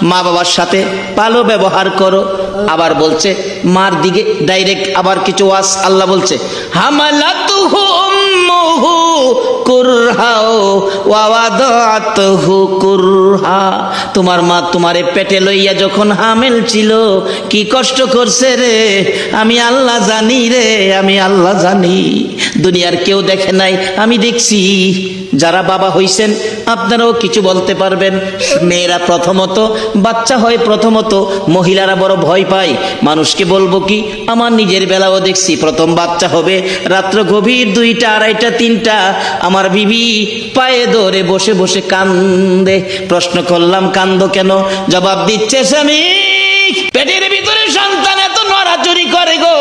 মা বাবার সাথে ভালো ব্যবহার করো। আবার বলছে মার দিকে ডাইরেক্ট আবার কিছু ওয়াজ আল্লাহ বলছে হামালাতুহু উম্মুহু কুরহা ওয়া ওয়াদাতুহু কুরহা, তোমার মা তোমারে পেটে লইয়া যখন হামেল ছিল কি কষ্ট করছে রে, আমি আল্লাহ জানি রে, আমি আল্লাহ জানি। দুনিয়ার কেউ দেখে নাই, আমি দেখছি। যারা বাবা হইছেন আপনারাও কিছু বলতে পারবেন। মেয়েরা প্রথমত বাচ্চা হয়, প্রথমত মহিলারা বড় ভয় পায়। মানুষকে বলবো কি, আমার নিজের বেলাও দেখছি, প্রথম বাচ্চা হবে রাত্র গভীর 2টা 2:30 3টা, আমার বিবি পায়ে ধরে বসে বসে কান্দে। প্রশ্ন করলাম কান্দো কেন? জবাব দিচ্ছে স্বামী পেটের ভিতরে সন্তান এত নড়াচড়ি করে গো,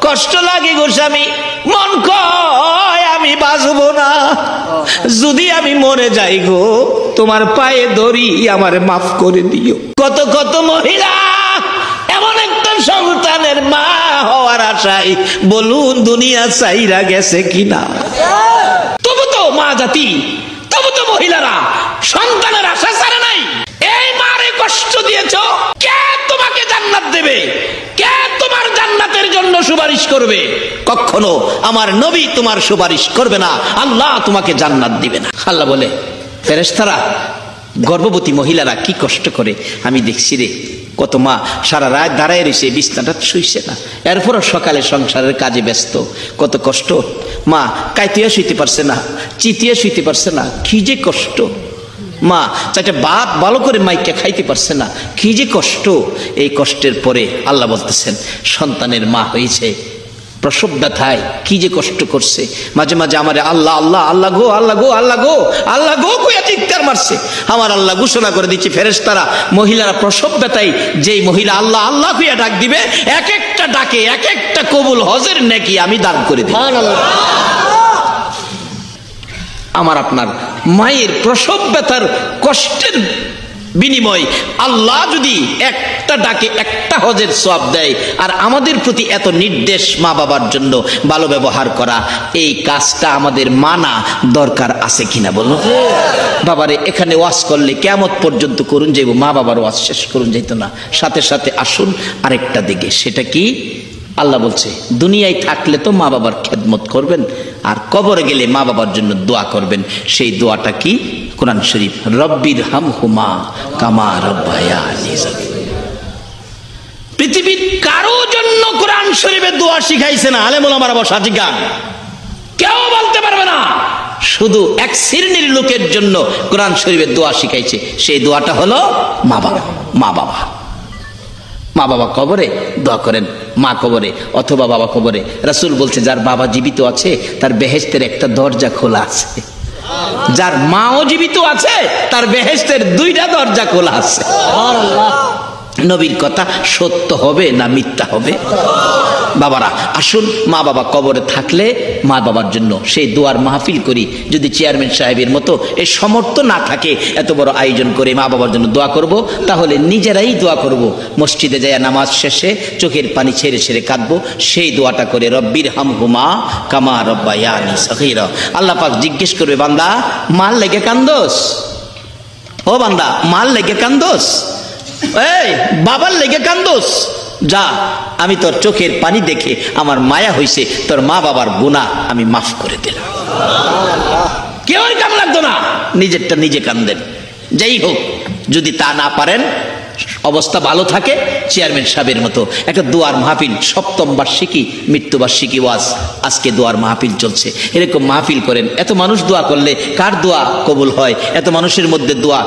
কষ্ট লাগে গো স্বামী, মন কয় আমি বাঁচবো না, যদি আমি মরে যাই গো তোমার পায়ে ধরি আমারে মাফ করে দিও। কত কত মহিলা এমন একটা সন্তানের মা হওয়ার আশায় বলুন দুনিয়া চাইরা গেছে কিনা। তবু তো মা জাতি, তবু তো মহিলারা সন্তানের আশা ছাড়ে নাই। এই মারে কষ্ট দিয়েছ, কে তোমাকে জান্নাত দেবে? কে তোমার জান্নাতের জন্য সুপারিশ করবে? কখনো আমার নবী তোমার সুপারিশ করবে না, আল্লাহ তোমাকে জান্নাত দিবে না। আল্লাহ বলে ফেরেশতারা গর্ভবতী মহিলারা কি কষ্ট করে আমি দেখছি রে। কত মা সারা রাত দাঁড়ায় রয়েছে, বিছনাটা শুইছে না, এরপরও সকালে সংসারের কাজে ব্যস্ত। কত কষ্ট, মা কাইতিয়া শুইতে পারছে না, চিতিয়া শুইতে পারছে না, কি যে কষ্ট। মা চাইটা ভাত ভালো করে মাইকে খাইতে পারছে না, কি যে কষ্ট। এই কষ্টের পরে আল্লাহ বলতেছেন সন্তানের মা হয়েছে, প্রসব ব্যথায় কি যে কষ্ট করছে। মাঝে মাঝে আমার আল্লাহ আল্লাহ আল্লাহ গো আল্লাহ গো আল্লাহ গো আল্লাহ গো কইয়া চিৎকার মারছে। আমার আল্লাহ ঘোষণা করে দিচ্ছে ফেরেশতারা মহিলারা প্রসব ব্যথায় যেই মহিলা আল্লাহ আল্লাহ কইয়া ডাক দিবে, এক একটা ডাকে এক একটা কবুল হজের নেকি আমি দান করে দিই। আমার আপনার মায়ের প্রসব ব্যথার কষ্টের বিনিময় আল্লাহ যদি একটা ডাকে একটা হজের সওয়াব দেয়, আর আমাদের প্রতি এত নির্দেশ মা বাবার জন্য ভালো ব্যবহার করা, এই কাজটা আমাদের মানা দরকার আছে কিনা বলুন। বাবারে এখানে ওয়াজ করলে কিয়ামত পর্যন্ত করুন যাইব, মা বাবার ওয়াজ শেষ করুন যাইতো না। সাথে সাথে আসুন আরেকটা দিকে, সেটা কি? আল্লাহ বলছে দুনিয়ায় থাকলে তো মা বাবার খেদমত করবেন, আর কবরে গেলে মা বাবার জন্য দোয়া করবেন। সেই দোয়াটা কি? কোরআন শরীফ, রব্বির হামহুমা কামা রব্বায়ানি সগীরা। পৃথিবীর কারো জন্য কোরআন শরীফে দোয়া শিখাইছে না, আলেম ওলামারা বসা জিজ্ঞান, কেউ বলতে পারবে না। শুধু এক শ্রেণীর লোকের জন্য কোরআন শরীফে দোয়া শিখাইছে, সেই দোয়াটা হলো মা বাবা। মা বাবা, মা বাবা কবরে দোয়া করেন, মা কবরে অথবা বাবা কবরে। রাসূল বলছে যার বাবা জীবিত আছে তার বেহেশতের একটা দরজা খোলা আছে, যার মাও জীবিত আছে তার বেহেশতের 2টা দরজা খোলা আছে। নবীর কথা সত্য হবে না মিথ্যা হবে? বাবারা আসুন, মা বাবা কবরে থাকলে মা বাবার জন্য সেই দোয়ার মাহফিল করি। যদি চেয়ারম্যান সাহেবের মতো এই সমর্থ না থাকে এত বড় আয়োজন করে মা বাবার জন্য দোয়া করব, তাহলে নিজেরাই দোয়া করব। মসজিদে যায় নামাজ শেষে চোখের পানি ছেড়ে ছেড়ে কাঁদবো, সেই দোয়াটা করে রব্বির হামহুমা কামা রব্বায়ানি সগীরা। আল্লাহ পাক জিজ্ঞেস করবে, বান্দা মাল লেগে কান্দোস? ও বান্দা মাল লেগে কান্দোস? এই বাবার লেগে কান্দোস? যা, আমি তোর চোখের পানি দেখে আমার মায়া হইছে, তোর মা বাবার গুনাহ আমি মাফ করে দিলাম। কেউ কাম লাগতো না, নিজেরটা নিজে কান্দেন। যাই হোক, যদি তা না পারেন, অবস্থা ভালো থাকে, চেয়ারম্যান সাহেবের মতো একটা দোয়ার মাহফিল, 7ম বার্ষিকী মৃত্যুবার্ষিকী ওয়াজ, আজকে দোয়ার মাহফিল চলছে, এরকম মাহফিল করেন। এত মানুষ দোয়া করলে কার দোয়া কবুল হয়? এত মানুষের মধ্যে দোয়া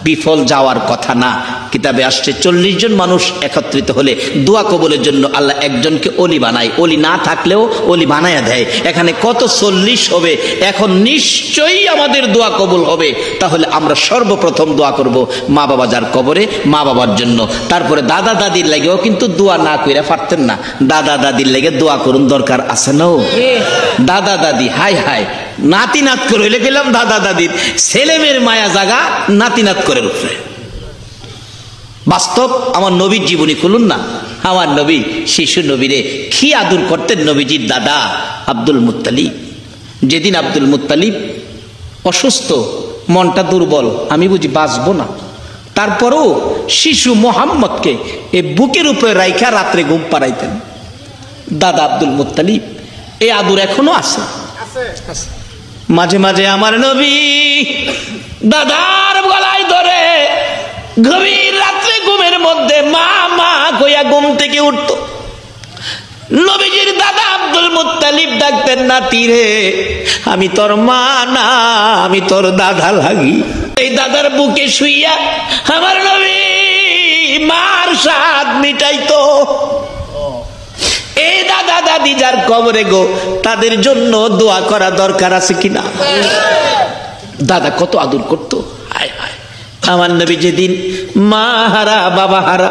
বিফল যাওয়ার কথা না। কিতাবে আসছে 40 জন মানুষ একত্রিত হলে দোয়া কবুলের জন্য আল্লাহ একজনকে ওলি বানায়, ওলি না থাকলেও ওলি বানায়া দেয়। এখানে কত 40 হবে, এখন নিশ্চয়ই আমাদের দোয়া কবুল হবে। তাহলে আমরা সর্বপ্রথম দোয়া করব মা বাবা যার কবরে, মা বাবার জন্য। তারপরে দাদা দাদির লাগেও কিন্তু দোয়া না কইরা পারতেন না, দাদা দাদির লেগে দোয়া করুন, দরকার আছে না? দাদা দাদি হাই হাই নাতি নাত করে হইলে গেলাম, দাদা দাদির ছেলে মেয়ের মায়া জাগা নাতি নাত করে উপরে। বাস্তব আমার নবীর জীবনী খুলুন না, আমার নবী শিশু নবীরে কি আদর করতেন। নবীজির দাদা আব্দুল মুত্তালিব, যেদিন আব্দুল মুত্তালিব অসুস্থ, মনটা দুর্বল, আমি বুঝি বাঁচবো না, তারপরও শিশু মোহাম্মদকে এই বুকের উপরে রাইখা রাত্রে ঘুম পাড়াইতেন দাদা আব্দুল মুত্তালিব। এই আদর এখনো আছে। মাঝে মাঝে আমার নবী দাদার গলায় ধরে গভীর রাত্রে ঘুমের মধ্যে মা মা কইয়া ঘুম থেকে উঠত। নবীজির দাদা আব্দুল মুত্তালিব ডাকতেন, নাতি রে আমি তোর মা না, আমি তোর দাদা লাগি। এই দাদার বুকে শুইয়া আমার নবী মার স্বাদ মিটাইতো। এই দাদা দাদি যার কবরে গো, তাদের জন্য দোয়া করা দরকার আছে কিনা? দাদা কত আদর করতো। হায় হায়, আমার নবী যেদিন মা হারা বাবা হারা,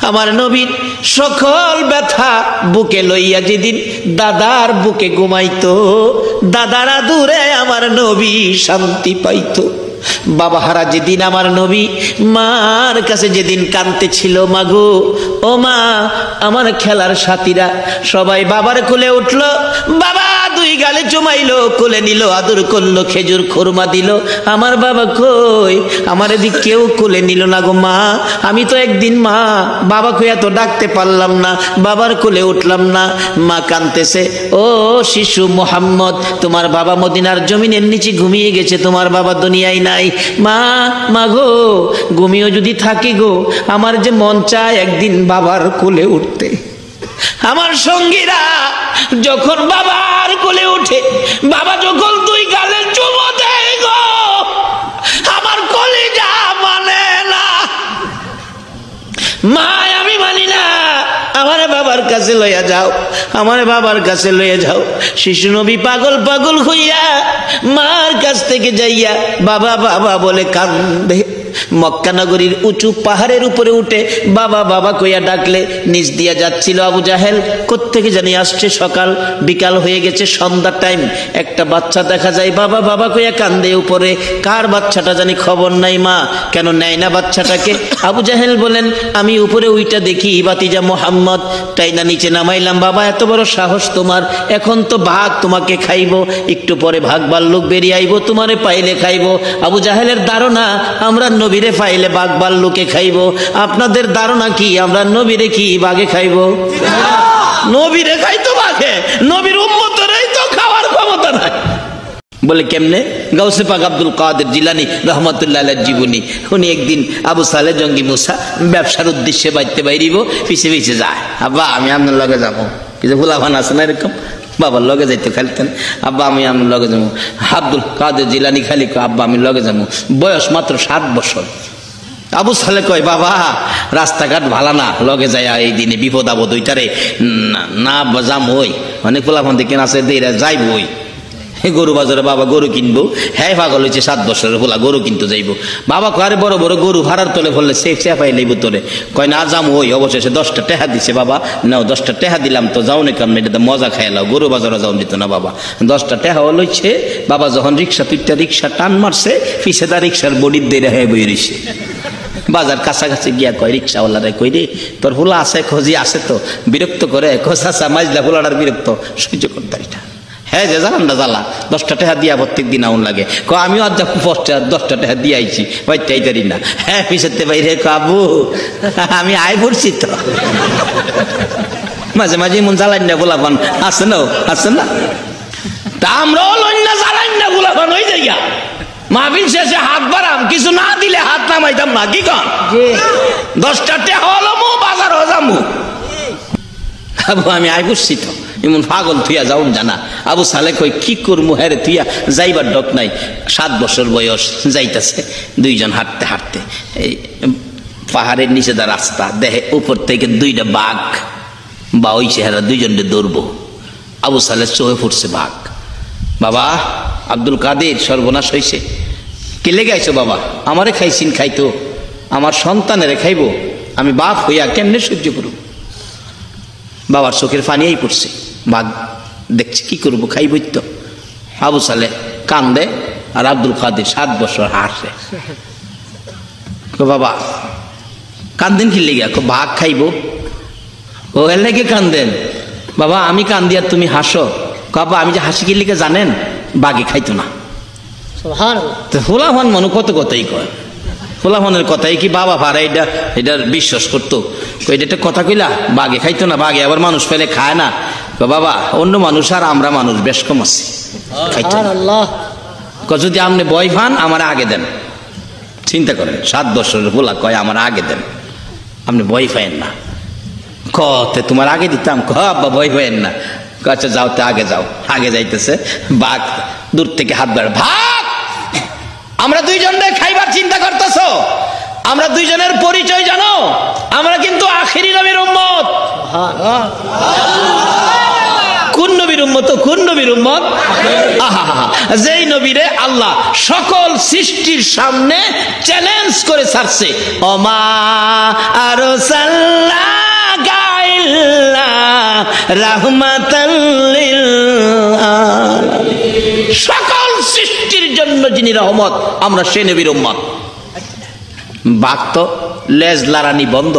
আমার নবীর সকল ব্যথা বুকে লইয়া যেদিন দাদার বুকে ঘুমাইতো, দাদার আদুরে আমার নবী শান্তি পাইতো। বাবা হারা যেদিন আমার নবী মার কাছে যেদিন কাঁদতে ছিল, মাগো ও মা, আমার খেলার সাথীরা সবাই বাবার কোলে উঠলো, বাবা দুই গালে চুমাইলো, কোলে নিল, আদর করলো, খেজুর খুরমা দিল। আমার বাবা কই? আমার এদিক কেউ কোলে নিল না গো মা। আমি তো একদিন মা বাবা কইয়া তো ডাকতে পারলাম না, বাবার কোলে উঠলাম না। মা কাঁদতেছে, ও শিশু মোহাম্মদ, তোমার বাবা মদিনার জমিনের নিচে ঘুমিয়ে গেছে, তোমার বাবা দুনিয়ায় নাই। মা মা গো, ঘুমিয়ে যদি থাকি গো, আমার যে মন চায় একদিন বাবার কোলে উঠতে। আমার সঙ্গীরা যখন বাবার কোলে উঠে, বাবা যখন দুই গালে চুমো দেয় গো, আমার কলিজা মানে না। মা আমি মানি না, আমার বাবার কাছে লইয়া যাও, আমার বাবার কাছে লইয়া যাও। শিশু নবী পাগল পাগল হইয়া মার কাছ থেকে যাইয়া বাবা বাবা বলে কান্দে। মক্কা নগরীর উঁচু পাহাড়ের উপরে উঠে বাবা বাবা কইয়া ডাকলে নিচ দিয়া যাচ্ছিল আবু জাহেল। কোত্থেকে জানি আসছে, সকাল বিকাল হয়ে গেছে, সন্ধ্যার টাইম। একটা বাচ্চা দেখা যায় বাবা বাবা কইয়া কান্দে উপরে। কার বাচ্চাটা জানি খবর নাই। মা কেন নেয় না বাচ্চাটাকে? আবু জাহেল বলেন, আমি উপরে উইটা দেখি বাতিজা মোহাম্মদ, তাই না নিচে নামাইলাম। বাবা এত বড় সাহস তোমার, এখন তো ভাগ তোমাকে খাইব, একটু পরে ভাগ ভাল্লুক বেরিয়ে আইব, তোমারে পাইলে খাইব। আবু জাহেলের ধারণা আমরা নবীরে পাইলে বাঘ ভাল্লুকে খাইব। আপনাদের ধারণা কি আমরা নবীরে কি বাঘে খাইব? নবীরে খাইতো বাঘে, নবীর উম্মতরেই তো খাওয়ার ক্ষমতা নাই। বলে কেমনে? গাউসে পাক আব্দুল কাদের জিলানী রহমতুল্লাহ আলাইহির জীবনী। উনি একদিন আবু সালেহ জঙ্গি মুসা ব্যবসার উদ্দেশ্যে বাইতে বাইরিব, পিছে পিছে যায়। আব্বা আমি আপনার লগে যাবো। কিছু ফুলাফান আছে না এরকম, বাবার লগে যাইতে খালিতেন, আব্বা আমি আপনার লগে যাবো। আব্দুল কাদের জিলানী খালি আব্বা আমি লগে যাবো। বয়স মাত্র 7 বছর। আবু সালেহ কয়, বাবা রাস্তাঘাট ভালো না, লগে যায় এই দিনে বিপদ আপদ ওইটারে না যাম। ওই অনেক ফুলাফান দেখেন আছে যাইব, ওই গরু বাজারে বাবা গরু কিনবো। হ্যাঁ পাগল হয়েছে, 7 বছরের হোলা গরু কিনতে যাইব। বাবা কয়, বড় বড় গরু ভাড়ার তলে ফেললে সে চেপাই লইব তোরে। কয় না যাম। ওই অবশেষে 10টা টেহা দিছে। বাবা নাও 10টা টেহা দিলাম, তো যাও না কেমন, এটা মজা খাইলাও, গরু বাজারে যাও দিত না বাবা। 10টা টেহাও লইছে। বাবা যখন রিক্সা তুইটা রিক্সা টান মারছে, পিছে তার রিক্সার বডির দেড়ে হয়ে বই রইছে। বাজার কাছাকাছি গিয়া কয় রিক্সাওয়ালারে, কই রে তোর হোলা আছে? খোঁজি আছে তো। বিরক্ত করে, খোঁজা মাইজলা হোলাটার বিরক্ত সহ্য করতে এটা। হ্যাঁ যে জানান না জ্বালা, 10টা টাকা দিয়া প্রত্যেক দিন আউন লাগে। আমি আর 10টা টাকা দিয়ে আইছি, বাইতে আইতারি না। হ্যাঁ পিছাতে বাইরে কাবু আমি আয় পড়ছি তো। মাঝে মাঝে মন জ্বালান না গোলাপান আছে না, আছে না? তা আমরাও লইনা জ্বালান না গোলাপান হয়ে যাই। মাহফিল শেষে হাত বাড়াম, কিছু না দিলে হাত নামাইতাম না। কি কন? 10টা টাকা হলো মু বাজার হয়ে যাবো। আবু আমি আয় পড়ছি তো, এমন পাগল থুইয়া যাও জানা। আবু সালেহ কই, কি করবো হ্যাঁ রে থুইয়া যাইবার ডক নাই। 7 বছর বয়স, যাইতেছে দুইজন হাঁটতে হাঁটতে। এই পাহাড়ের নিচে দা রাস্তা, দেখে উপর থেকে 2টা বাঘ বা ওই চেহারা দুইজনকে দৌড়বো। আবু সালেহ চোখে ফুটছে বাঘ। বাবা আব্দুল কাদের সর্বনাশ হয়েছে। কে লেগে আইছো বাবা? আমারে খাইছিন, খাইতো আমার সন্তানেরে খাইব, আমি বাপ হইয়া কেমনে সহ্য করব? বাবার চোখের পানিই পড়ছে। বাঘ দেখছে, কি করবো, খাইবই তো। আবু সালেহ কান্দে, আর আব্দুল কাদের 7 বছর হাসে। বাবা কান্দেন কি লেগে? বাঘ খাইব। ও এর লেগে কান্দেন? বাবা আমি কান্দি আর তুমি হাসো। বাবা আমি যে হাসি কি লেগে জানেন? বাঘে খাইতো না। হোলাফান মানুষ কত কথাই কয়। পোলাফনের কথাই কি বাবা ভাড়া এটা বিশ্বাস করতো? এটা একটা কথা কইলা, বাঘে খাইতো না, বাঘে আবার মানুষ পেলে খায় না। বাবা অন্য মানুষ আর আমরা মানুষ বেশ কম আছি, খাইতো না। যদি আপনি ভয় পান আমার আগে দেন। চিন্তা করেন, 7 বছরের পোলা কয় আমার আগে দেন, আপনি ভয় পাইেন না। কতে তোমার আগে দিতাম, আব্বা ভয় পাইেন না। আচ্ছা যাও, তো আগে যাও। আগে যাইতেছে, বাঘ দূর থেকে হাত বাড়ে, ভাগ। আমরা দুইজন খাইবার চিন্তা করতেছ, আমরা দুইজনের পরিচয় জানো? আমরা কিন্তু আখিরি নবীর উম্মত। কোন নবীর উম্মত? কোন নবীর উম্মত? যেই নবীরে আল্লাহ সকল সৃষ্টির সামনে চ্যালেঞ্জ করে ছাড়ছে, ওমা আরসালনাকা ইল্লা রাহমাতাল লিল আলামিন। সকল সৃষ্টির জন্য যিনি রহমত, আমরা সে নবীর উম্মত। বাঘ তো লেজ লারানি বন্ধ,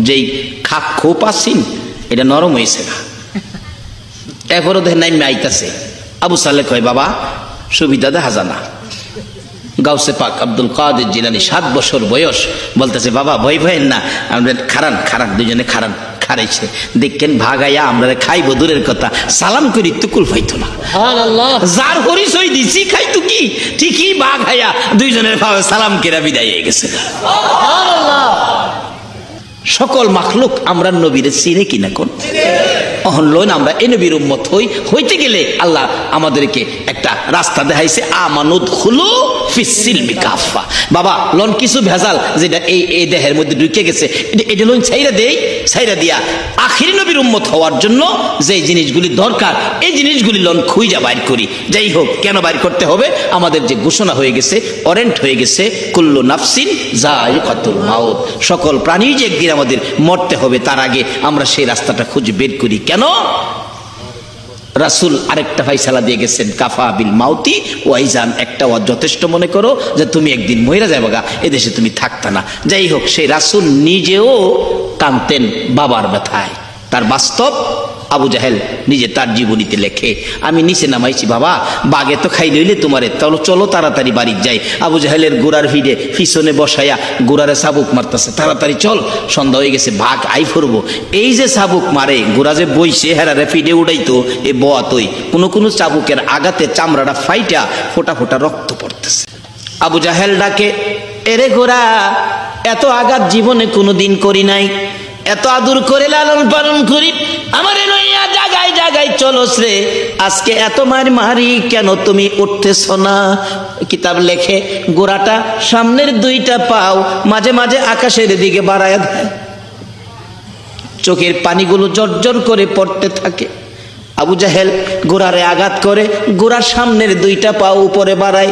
যেই খাপ খোপ আসিন এটা নরম হয়েছে না, এরপরও দেখেন নাই আইতাছে। আবু সালেহ কয় বাবা সুবিধা দেখা জানা। গাউসে পাক আব্দুল কাদের জিলানী 7 বছর বয়স, বলতেছে বাবা ভয় ভয়েন না, আমরা খারান খারান, দুজনে খারান। খারাইছে, দেখেন ভাগাইয়া আমরা খাইবো দূরের কথা, সালাম করি তো কুল পাইতো না। যার পরিচয় দিছি খাইতো কি, ঠিকই ভাগাইয়া দুইজনের ভাবে সালাম কেরা বিদায় হয়ে গেছে। সকল মাখলুক আমরা নবীরে চিনে কিনা কোন অহন লইন আমরা এ নবীর উম্মত হইতে গেলে আল্লাহ আমাদেরকে একটা রাস্তা দেখাইছে, আমানুদ খুলু ফিসসিলমি কাফা। বাবা লন কিছু ভেজাল যেটা এই দেহের মধ্যে ঢুকে গেছে, এটা লইন ছাইরা দেই, ছাইরা দিয়া আখিরি নবীর উম্মত হওয়ার জন্য যে জিনিসগুলি দরকার এই জিনিসগুলি লন খুঁজা বাইর করি। যাই হোক, কেন বাইর করতে হবে? আমাদের যে ঘোষণা হয়ে গেছে, ওয়ারেন্ট হয়ে গেছে, কুল্লু নাফসিন যায়িকাতুল মাউত, সকল প্রাণী যে একদিন আমাদের মরতে হবে, তার আগে আমরা সেই রাস্তাটা খুঁজে বের করি। কেন? রাসূল আরেকটা ফাইসালা দিয়ে গেছেন, কাফা বিল মাউতি ওয়াইজান, একটা যথেষ্ট মনে করো যে তুমি একদিন মইরা যাবেগা, এদেশে তুমি থাকতা না। যাই হোক, সেই রাসূল নিজেও কাঁদতেন বাবার ব্যথায়। তার বাস্তব আবু জাহেল নিজে তার জীবনীতে লেখে, আমি নিচে নামাইছি বাবা, বাগে তো খাই লইলে তোমারে, চলো তাড়াতাড়ি বাড়ি যাই। আবু জাহেলের গোড়ার ভিড়ে পিছনে বসাইয়া গোড়ারে চাবুক মারতেছে, তাড়াতাড়ি চল, সন্ধ্যা হয়ে গেছে, ভাগ আই ফুরবো। এই যে চাবুক মারে, গোড়া যে বইছে হেরারে ফিডে উড়াইতো, এ বোয়াতই কোনো চাবুকের আঘাতে চামড়াটা ফাইটা ফোটা ফোটা রক্ত পড়তেছে। আবু জাহেল ডাকে, এরে গোড়া, এত আঘাত জীবনে কোনোদিন করি নাই, এত আদর করে লালন পালন করি, আমারে লইয়া জাগায় জাগায় চলস রে, আজকে এত মারি কেন তুমি উঠতেছ না? কিতাব লেখে, গোড়াটা সামনের 2টা পাও মাঝে মাঝে আকাশের দিকে বাড়ায় দেয়, চোখের পানিগুলো জর্জর করে পড়তে থাকে। আবু জাহেল গোড়ারে আঘাত করে, গোড়ার সামনের 2টা পাও উপরে বাড়ায়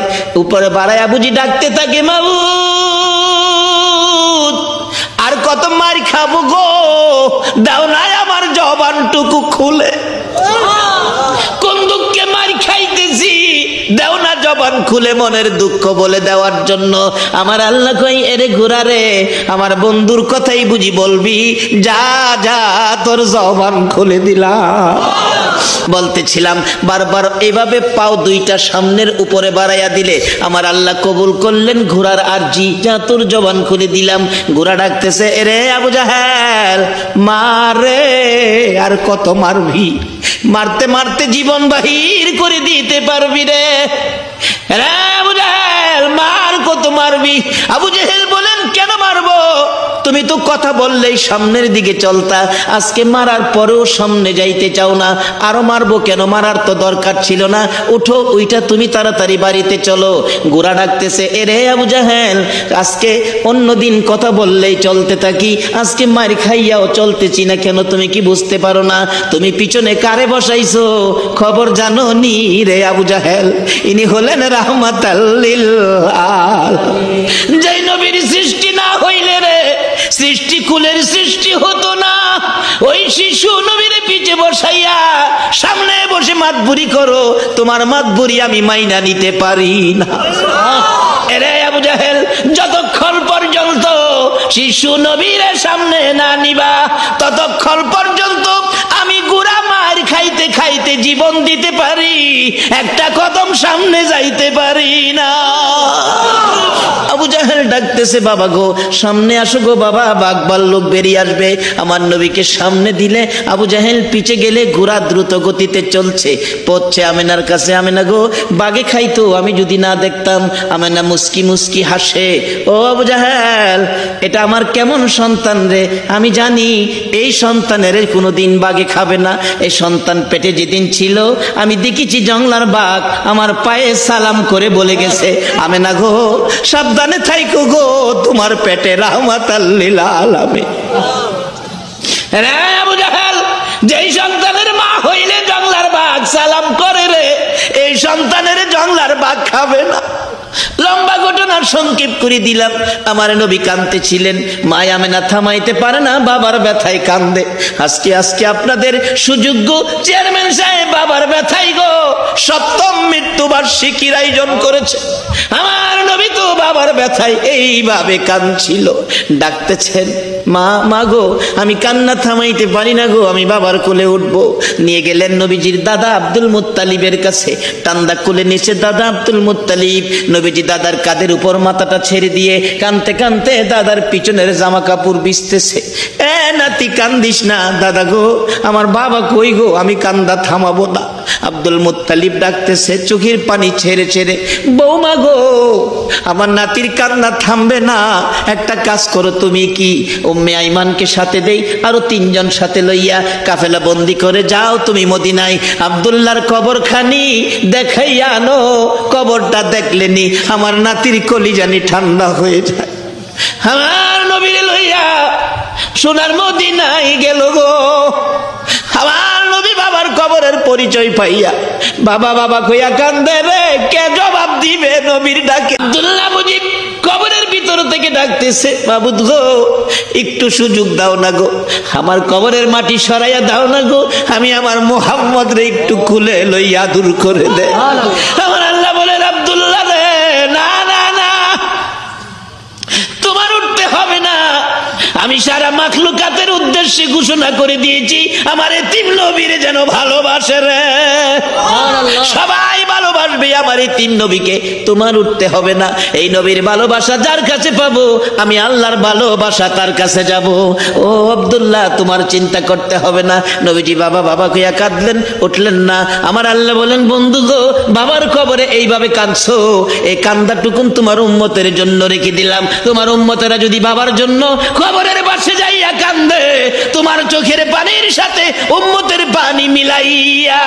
আবুজি ডাকতে থাকে, মাবুদ আর কত মার খাবো গো, দাও নাই আমার জবানটুকু খুলে, কোন দুঃখে মার খাইতেছি, দেও না জবান খুলে মনের দুঃখ বলে দেওয়ার জন্য। আমার আল্লাহ কই, এরে ঘোরা রে, আমার বন্ধুর কথাই বুঝি বলবি, যা যা তোর জবান খুলে দিলাম। বলতেছিলাম বারবার এইভাবে পাও 2টা সামনের উপরে বাড়াইয়া দিলে আমার আল্লাহ কবুল করলেন ঘোড়ার আরজি, যা তোর জবান খুলে দিলাম। ঘোড়া ডাকতেছে, এরে আবু জাহেল মারে, আর কত মারবি, মারতে মারতে জীবন বাহির করে দিতে পারবি রে, রে আবু জাহেল মার, কত মারবি? আবু জাহেল বলেন, কেন মারবো? তুমি তো কথা বললেই সামনের দিকে চলতা, আজকে মারার পরেও সামনে যাইতে চাও না, আরো মারবো কেন? মারার তো দরকার ছিল না, উঠো ওইটা তুমি তাড়াতাড়ি বাড়িতে চলো। গোড়া ডাকতেছে, এরে আবু জাহেল, আজকে অন্যদিন কথা বললেই চলতে থাকি, আজকে মার খাইয়াও চলতেছি না কেন? তুমি কি বুঝতে পারো না? তুমি পিছনে কারে বসাইছো খবর জানো নি রে আবু জাহেল? ইনি হলেন রাহমাতাল লিল আলামিন। যেই নবীর সৃষ্টি না হইলে রে সৃষ্টি কুলের সৃষ্টি হতো না। ওই শিশু নবীর পিছে বসাইয়া সামনে বসে মাতবুরি করো, তোমার মাতবুরি আমি মাইনা নিতে পারি না। এরে আবু জাহেল, যতক্ষণ পর্যন্ত শিশু নবীর সামনে না নিবা ততক্ষণ পর্যন্ত আমি গুড়া মার খাইতে খাইতে জীবন দিতে পারি, একটা কদম সামনে যাইতে পারি না। আবু জাহেল ডাকতেছে, বাবা গো সামনে আসো গো বাবা, বাঘ ভাল্লুক বেরিয়ে আসবে। আমার নবীকে সামনে দিলে আবু জাহেল পিছে গেলে ঘোড়া দ্রুত গতিতে চলছে, পড়ছে আমেনার কাছে। আমেনা গো বাঘে খাইতো, আমি যদি না দেখতাম। আমেনা মুস্কি মুস্কি হাসে, ও আবু জাহেল এটা আমার কেমন সন্তান রে, আমি জানি এই সন্তানের কোনোদিন বাঘে খাবে না। এই সন্তান পেটে যেদিন ছিল আমি দেখেছি জংলার বাঘ আমার পায়ে সালাম করে বলে গেছে, আমেনা গো সাবধানে থাইকো গো, তোমার পেটে রাহমাতাল লিল আলামিন। রে আবু জাহেল, যেই সন্তানের মা হইলে জংলার বাঘ সালাম করে রে, এই সন্তানের জংলার বাঘ খাবে না। লম্বা ঘটনার সংক্ষেপ করে দিলাম। আমার নবী কাঁদতেছিলেন, মা আমেনা থামাইতে পারে না, বাবার ব্যথায় কান্দে। আজকে আজকে আপনাদের সুযোগ্য চেয়ারম্যান সাহেব বাবার ব্যথায় গো সপ্তম মৃত্যুবার্ষিকীর আয়োজন করেছে। আমার নবী তো বাবার ব্যথায় এইভাবে কাঁদছিল, ডাকতেছেন, মা মা গো আমি কান্না থামাইতে পারি না গো, আমি বাবার কোলে উঠবো। নিয়ে গেলেন নবীজির দাদা আব্দুল মুত্তালিবের কাছে, টান্দা কোলে নিচে দাদা আব্দুল মুত্তালিব। নবীজি দাদার কাঁধের উপর মাথাটা ছেড়ে দিয়ে কানতে কানতে দাদার পিছনের জামা কাপড় ভিজতেছে। এ নাতি কান্দিস না, দাদা গো আমার বাবা কই গো, আমি কান্দা থামাবো না। আব্দুল মুত্তালিব ডাকতেছে চোখের পানি ছেড়ে ছেড়ে, বৌমা গো আমার নাতির কান্না থামবে না, একটা কাজ করো তুমি, কি উম্মে আইমানকে সাথে দেই, আরো 3 জন সাথে লইয়া কাফেলা বন্দি করে যাও তুমি মদিনায়, আব্দুল্লাহর কবরখানি দেখাইয়া আনো। কবরটা দেখলেনি আমার নাতির কলিজানি ঠান্ডা হয়ে যায়। আমার নবীরে লইয়া সোনার মদিনায় গেল গো। আমার নবী বাবার কবরের পরিচয় পাইয়া বাবা বাবা কইয়া কান্দে রে, কে জবাব দিবে নবীর ডাকে? আব্দুল্লাহ মুজিব কবরের ভিতর থেকে ডাকতেছে, মাবুদ গো একটু সুযোগ দাও না গো, আমার কবরের মাটি সরাইয়া দাও না গো, আমি আমার মুহাম্মদ রে একটু কুলে লইয়া দূর করে দে। আমার আল্লাহ বলেন, আব্দুল্লাহ রে না না না, তোমার উঠতে হবে না, আমি সারা মাখলুকাতের উদ্দেশ্যে ঘোষণা করে দিয়েছি আমার এতিম নবীরে যেন ভালোবাসে রে, সবাই ভালোবাসবে আমার এতিম নবীকে, তোমার উঠতে হবে না। এই নবীর ভালোবাসা যার কাছে পাবো, আমি আল্লাহর ভালোবাসা তার কাছে যাব। ও আব্দুল্লাহ তোমার চিন্তা করতে হবে না। নবীজি বাবা বাবা কইয়া কাঁদলেন, উঠলেন না। আমার আল্লাহ বলেন, বন্ধু গো বাবার কবরে এইভাবে কাঁদছো, এই কান্দাটুকুন তোমার উম্মতের জন্য রেখে দিলাম। তোমার উম্মতেরা যদি বাবার জন্য কবরের পাশে যাইয়া কান্দে, তোমার চোখের পানির সাথে উম্মতের পানি মিলাইয়া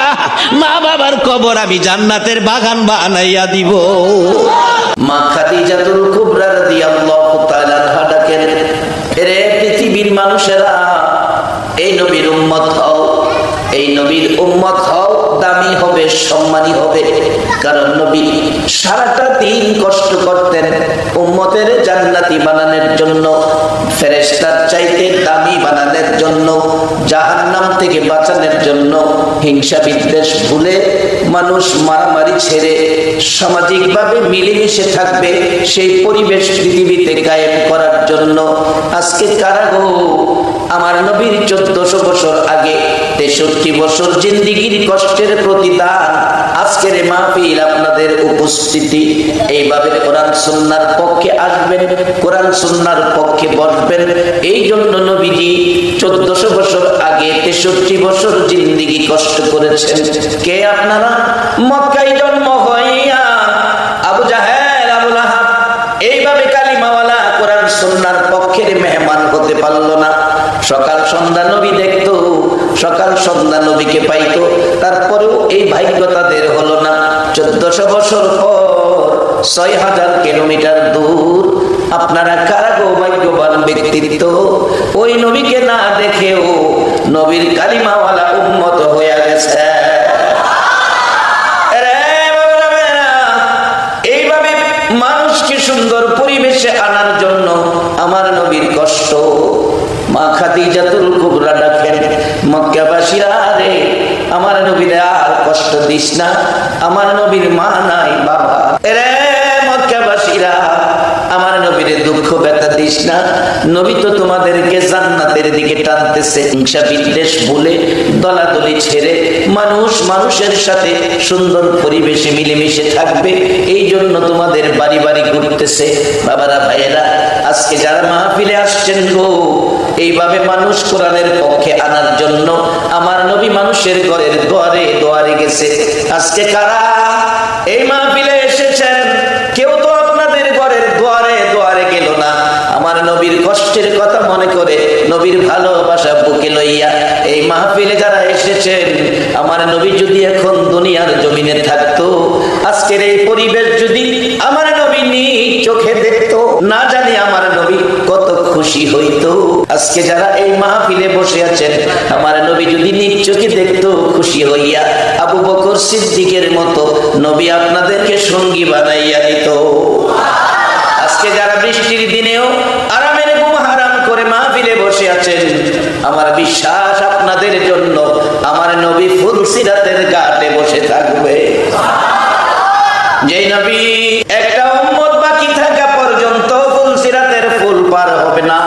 মা বাবার কবর আমি জান্নাতের বাগান বানাইয়া দিব। মা খাদিজাতুল কুবরা রাদিয়াল্লাহু তাআলা আনহা ডাকেন, রে পৃথিবীর মানুষেরা এই নবীর উম্মত হও, এই নবীর উম্মত হও, দামি হবে, সম্মানী হবে। কারণ নবী সারাটা দিন কষ্ট করতেন উম্মতের জান্নাতি বানানোর জন্য, ফেরেশতার চাইতে দামি বানানোর জন্য, জাহান্নাম থেকে বাঁচানোর জন্য। হিংসা বিদ্বেষ ভুলে মানুষ মারামারি ছেড়ে সামাজিকভাবে মিলেমিশে থাকবে, সেই পরিবেশ পৃথিবীতে কায়েম করার জন্য। আজকে কারা গো আমার নবীর 1400 বছর আগে 63 বছর জিন্দেগির কষ্টের প্রতিদান আজকের মাহফিল আপনাদের উপস্থিতি। এইভাবে কোরআন সুন্নাহর পক্ষে আসবেন, কোরআন সুন্নাহর পক্ষে বসবেন। এই জন্য নবীজি 1400 বছর আগে 63 বছর জিন্দেগি কষ্ট করেছেন। কে আপনারা? মক্কায় জন্ম হইয়া আবু জাহেল আবু লাহাব এইভাবে কালিমাওয়ালা কোরআন সুন্নাহর পক্ষের মেহমান হতে পারলো না। সকাল সন্ধ্যা নবী দেখতো, সকাল সন্ধ্যা নবীকে পাইতো, তারপরেও এই ভাগ্য তাদের হলো না। 1400 বছর পর 6000 কিলোমিটার দূর আপনারা কারা গো ভাগ্যবান ব্যক্তিত্ব, ওই নবীকে না দেখেও নবীর কালিমাওয়ালা উম্মত হয়ে গেছে। এইভাবে মানুষকে সুন্দর পরিবেশে আনার জন্য আমার নবীর কষ্ট। মা খাদিজাতুল কুবরা ডাকেন, মক্কাবাসীরা রে আমার নবীর আর কষ্ট দিস না, আমার নবীর মা নাই বাবা। রে মক্কাবাসীরা আমার নবীরে দুঃখ ব্যথা দিস না, নবী তো তোমাদেরকে জান্নাতের দিকে টানতেছে। হিংসা বিদ্বেষ ভুলে দলাদলি ছেড়ে মানুষ মানুষের সাথে সুন্দর পরিবেশে মিলেমিশে থাকবে, এই জন্য তোমাদের বাড়ি বাড়ি ঘুরতেছে। বাবারা ভাইয়েরা, আজকে যারা মাহফিলে আসছেন গো, এইভাবে মানুষ কোরআনের পক্ষে আনার জন্য আমার নবী মানুষের ঘরের দুয়ারে দুয়ারে গেছে। আজকে কারা এই মাহফিলে এসেছেন, কেউ তো আপনাদের ঘরের দুয়ারে দুয়ারে গেল না। আমার নবীর কষ্টের কথা মনে করে, নবীর ভালোবাসা বুকে লইয়া এই মাহফিলে যারা এসেছেন, আমার নবী যদি এখন দুনিয়ার জমিনে থাকতো, আজকের এই পরিবেশ যদি আমার নবী নিজ চোখে দেখতো, না জানি আমার নবী কত খুশি হইতো। আজকে যারা এই মাহফিলে বসে আছেন, আমার নবী যদি নিজ চোখে দেখতো, খুশি হইয়া আবু বকর সিদ্দিকের মতো নবী আপনাদেরকে সঙ্গী বানাইয়া দিত। আজকে যারা বৃষ্টির দিনেও আরামের ঘুম হারাম করে মাহফিলে বসে আছেন, আমার বিশ্বাস আপনাদের জন্য আমার নবী ফুলসিরাতের ঘাটে বসে থাকবে। যে নবী একটা উম্মত বাকি থাকা পর্যন্ত ফুলসিরাতের ফুল পার হবে না,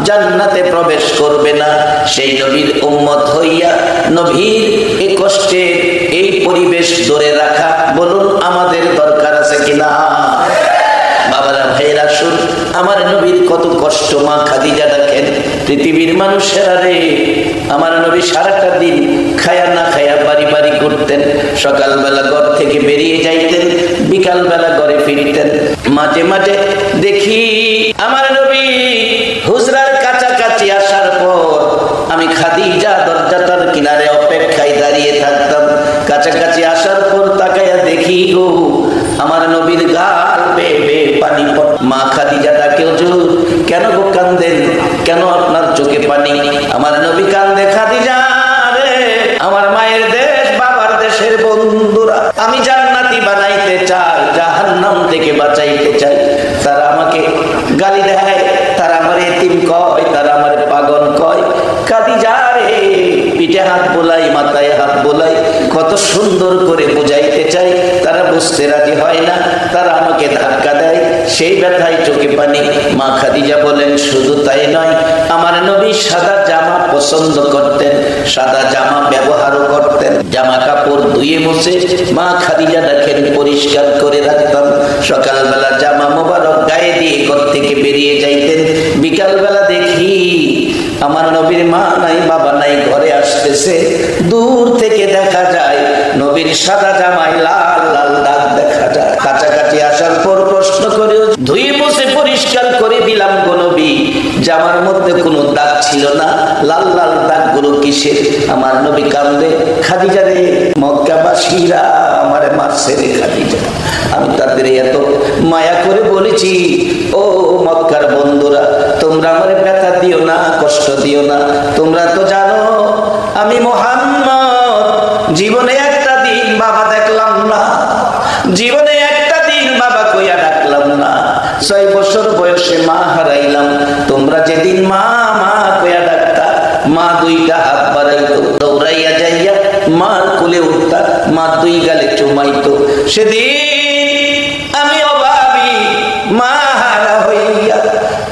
জান্নাতে প্রবেশ করবে না, সেই নবীর উম্মত হইয়া নবীর এই কষ্টে এই পরিবেশ ধরে রাখা, বলুন আমাদের দরকার আছে কিনা? বাবারা ভাইয়েরা, শুন, আমার নবীর কত কষ্ট। মা খাদিজা দেখেন, পৃথিবীর মানুষেরা রে, আমার নবী সারাটা দিন খায়া না খায়া বাড়ি বাড়ি ঘুরতেন। সকালবেলা ঘর থেকে বেরিয়ে যাইতেন, বিকালবেলা ঘরে ফিরতেন। মাঝে মাঝে দেখি আমার নবী হুজরার কাছাকাছি আসার পর আমি খাদিজা দরজাটার কিনারে অপেক্ষায় দাঁড়িয়ে থাকতাম। কাছাকাছি আসার পর তাকায়া দেখি গো, আমার নবীর গাল বেয়ে বেয়ে পানি পড়ে। মা খাদিজা ডাকে, হুজুর কেন গো কান্দেন, কেন আপনার চোখে পানি? আমার নবী কান্দে, খাদিজা রে, আমার মায়ের দেশ বাবার দেশের বন্ধুরা আমি জান্নাতি বানাইতে চাই, জাহান্নাম থেকে বাঁচাইতে চাই। তারা আমাকে গালি দেয়, তারা আমার এতিম কয়, তারা আমার পাগল কয়। খাদিজা রে, পিঠে হাত বোলাই, মাথায় হাত বোলাই, কত সুন্দর করে বুঝাইতে চাই, তারা বুঝতে রাজি হয় না, তারা আমাকে ধাক্কা দেয়, সেই ব্যথায় চোখে পানি। মা খাদিজা বলেন, শুধু তাই নয়, আমার নবী সাদা জামা পছন্দ করতেন, সাদা জামা ব্যবহারও করতেন। জামা কাপড় ধুয়ে মুছে মা খাদিজা দেখেন পরিষ্কার করে রাখতাম। সকালবেলা জামা মোবারক গায়ে দিয়ে ঘর থেকে বেরিয়ে যাইতেন। বিকালবেলা দেখি আমার নবীর মা নাই, বাবা নাই, ঘরে আসতেছে। দূর থেকে দেখা যায় নবীর সাদা জামায় লাল লাল দাগ দেখা যায়। কাছাকাছি আসার পর প্রশ্ন করে, ধুয়ে মুছে পরিষ্কার করে দিলাম গো নবী, জামার মধ্যে কোনো দাগ ছিল না, লাল লাল দাগগুলো কিসের? আমার নবী কান্দে, খাদিজা রে, মক্কাবাসীরা আমারে মারছে রে খাদিজা, আমি তাদের এত মায়া করে বলেছি, ও মক্কার বন্ধুরা, তোমরা আমারে ব্যথা দিও না, কষ্ট দিও না। তোমরা তো জানো আমি মুহাম্মদ জীবনে একটা দিন বাবা দেখলাম না, জীবনে একটা দিন বাবা কইয়া ডাকলাম না। 6 বছর বয়সে মা হারাইলাম। তোমরা যেদিন মা মা কইয়া ডাকতা, মা দুইটা হাত বাড়াইতো, দৌড়াইয়া যাইয়া মার কোলে উঠতা, মা দুই গালে চুমাইতো। সেদিন আমি অভাবী মা হারা হইয়া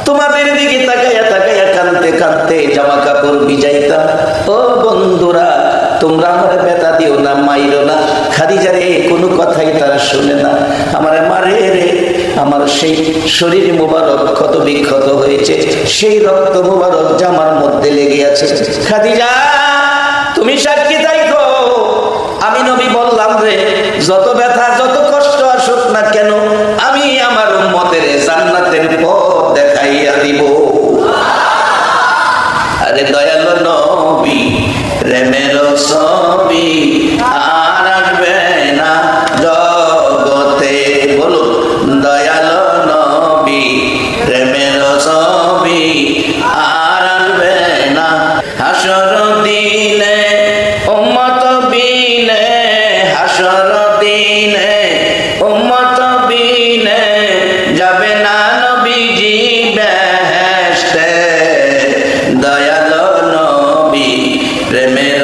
তোমাদের দিকে তাকাইয়া তাকাইয়া কাঁদতে কাঁদতে জামা কাপড় ভিজাইতাম। ও বন্ধুরা, তোমরা আমার ব্যথা দিও না, মাইরো না। খাদিজা রে, কোনো কথাই তারা শুনে না। আমার মারে রে, আমার সেই শরীর মুবারক ক্ষত বিক্ষত হয়েছে, সেই রক্ত মুবারক জামার মধ্যে লেগে আছে। খাদিজা, তুমি সাক্ষী থাইকো, আমি নবী বললাম রে, যত ব্যথা যত কষ্ট আসুক না কেন, আমি আমার উম্মতের জান্নাতের পথ দেখাইয়া দিব। আরে দয়ালু নবী, প্রেমের ছবি আর আসবে না জগতে, বলুন দয়ালু নবী, প্রেমের ছবি আর আসবে না। হাসর দিনে উম্মত বিনে, হাসর দিনে উম্মত বিনে যাবে না নবীজি বেহেশতে। দয়ালু নবী, প্রেমের